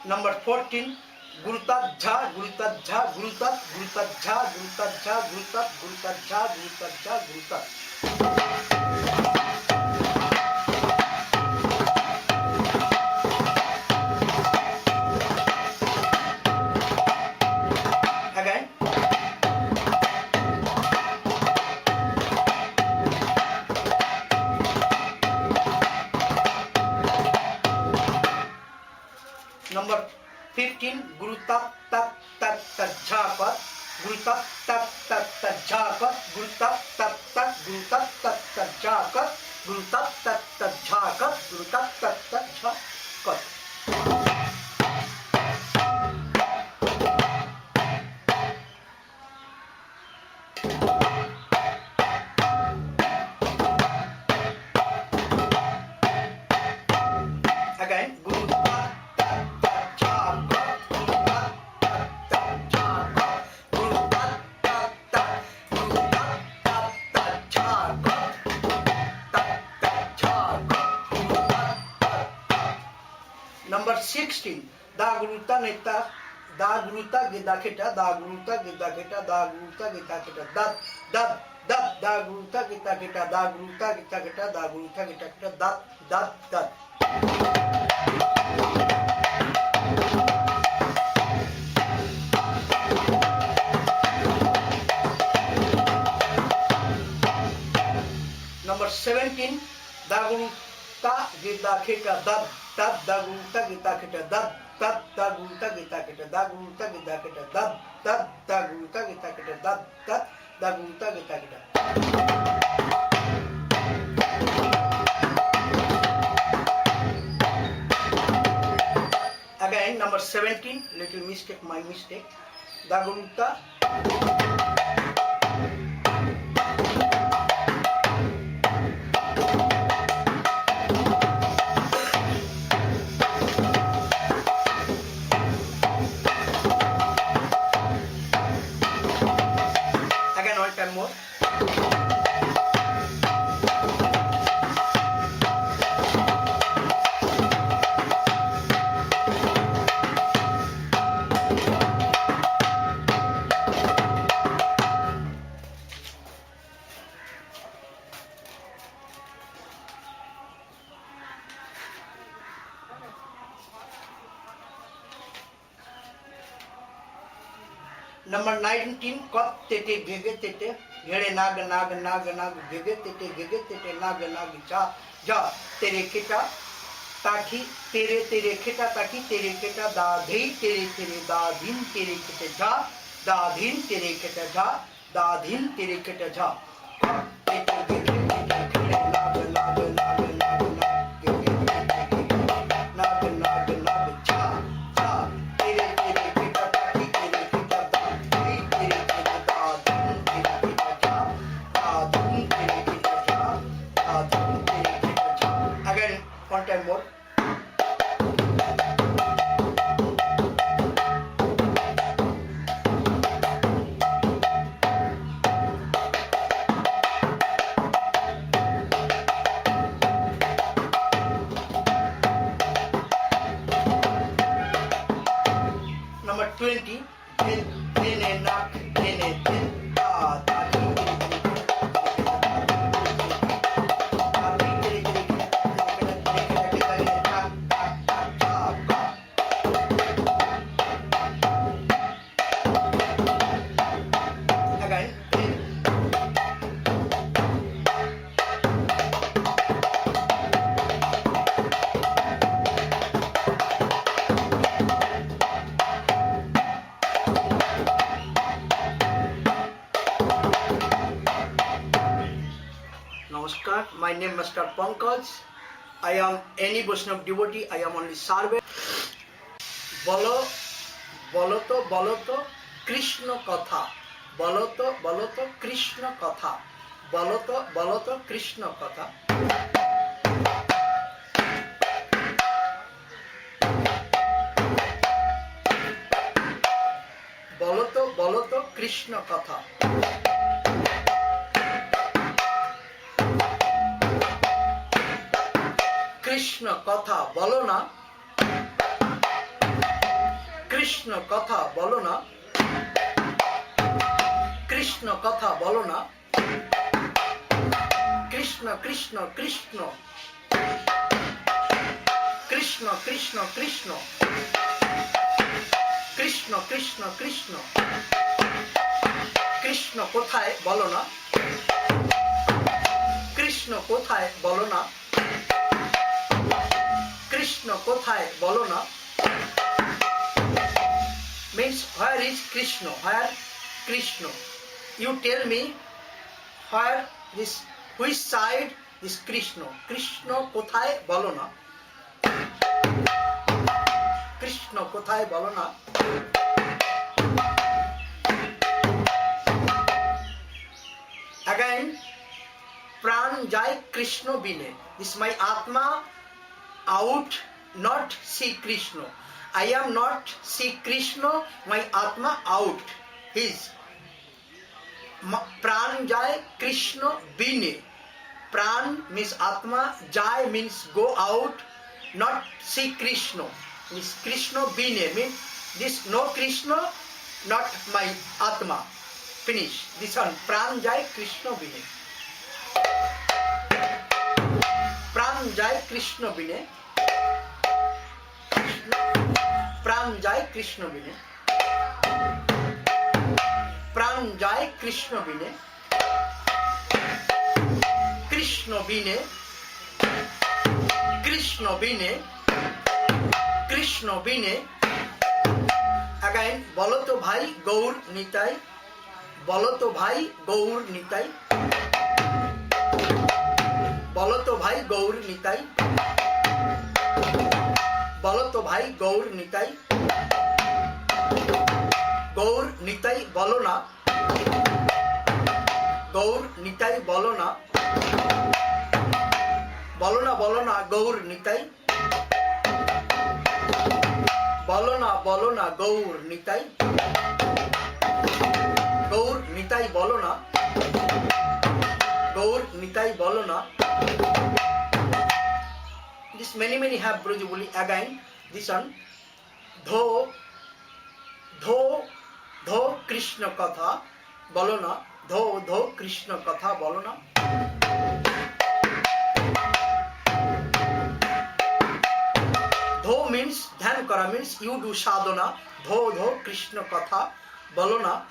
Number 14 gurutat jha gurutat jha gurutat gurutat jha gurutat jha gurutat gurutat jha gurutat jha gurutat. Again. Number 15 gurutat tat tat tat jhakat gurutat tat tat tat jhakat gurutat tat tat gurutat tat tat jhakat gurutat tat tat jhakat gurutat tat tat jhakat. Again gurutat Number 16 dagruta neta dagruta gida kheta dagruta gida kheta dagruta gida kheta dat dat dat dagruta gida kheta dagruta gida kheta dagruta gida kheta dat dat dat. Number 17 dagruta gida kheta dat dat dagruta gida kheta dat dat dagruta gida kheta dagruta gida kheta dat dat dagruta gida kheta dat dat dagruta gida kheta. Again number 17 little mistake my mistake dagruta one time more. Number 19 kot tete gege tete घेड़े नाग नाग नाग नाग गिगे तेटे नाग नाग जा जा तेरे केटा ताकि तेरे तेरे केटा ताकि तेरे केटा दाधी तेरे तेरे दाधीन तेरे केटा जा दाधीन तेरे केटा जा दाधीन तेरे केटा जा तेटे गिगे तेटे घेड़े नाग नाग नाग नाग नाग गिगे तेटे नाग नाग नाग जा जा तेरे तेरे 20 ধিন ধিনে নাক ধিনে ধিন তা তা রি again Namaskar, my name is Master Pankaj. I am any Vaishnav devotee. I am only servant. বলো বলো তো কৃষ্ণ কথা বলো তো কৃষ্ণ কথা বলো তো কৃষ্ণ কথা বলো তো কৃষ্ণ কথা কৃষ্ণ কথা বলো না কৃষ্ণ কথা বলো না কৃষ্ণ কথা বলো না কৃষ্ণ কৃষ্ণ কৃষ্ণ কৃষ্ণ কৃষ্ণ কৃষ্ণ কৃষ্ণ কৃষ্ণ কৃষ্ণ কৃষ্ণ কোথায় বলো না কৃষ্ণ কোথায় বলো না কৃষ্ণ কোথায় বলো না means where is Krishna? Where Krishna? You tell me where this which side is Krishna? Krishna কোথায় বলো না কৃষ্ণ কোথায় বলো না again প্রাণ যায় কৃষ্ণ বিনে this my atma out not see Krishna I am not see Krishna, my Atma out. His Pran Jai Krishna Bine. Pran means Atma, Jai means go out, not see Krishna. Means Krishna Bine means this no Krishna, not my Atma. Finish. This one Pran Jai Krishna Bine. Pran Jai Krishna Bine. প্রাণ যায় কৃষ্ণ বিনে প্রাণ যায় কৃষ্ণ বিনে কৃষ্ণ বিনে কৃষ্ণ বিনে কৃষ্ণ বিনে again বলো তো ভাই গৌর নিতাই বলো তো ভাই গৌর নিতাই বলো তো ভাই গৌর নিতাই বলো তো ভাই গৌর নিতাই গৌর নিতাই বলো না গৌর নিতাই বলো না বলো না গৌর নিতাই বলো না গৌর নিতাই গৌর নিতাই বলো না গৌর নিতাই বলো না This many have Brajabuli again. This one, dho Krishna katha bolo na. Dho Krishna katha bolo na. Dho means dhyan kara means you do sadhana. Dho Krishna katha bolo na.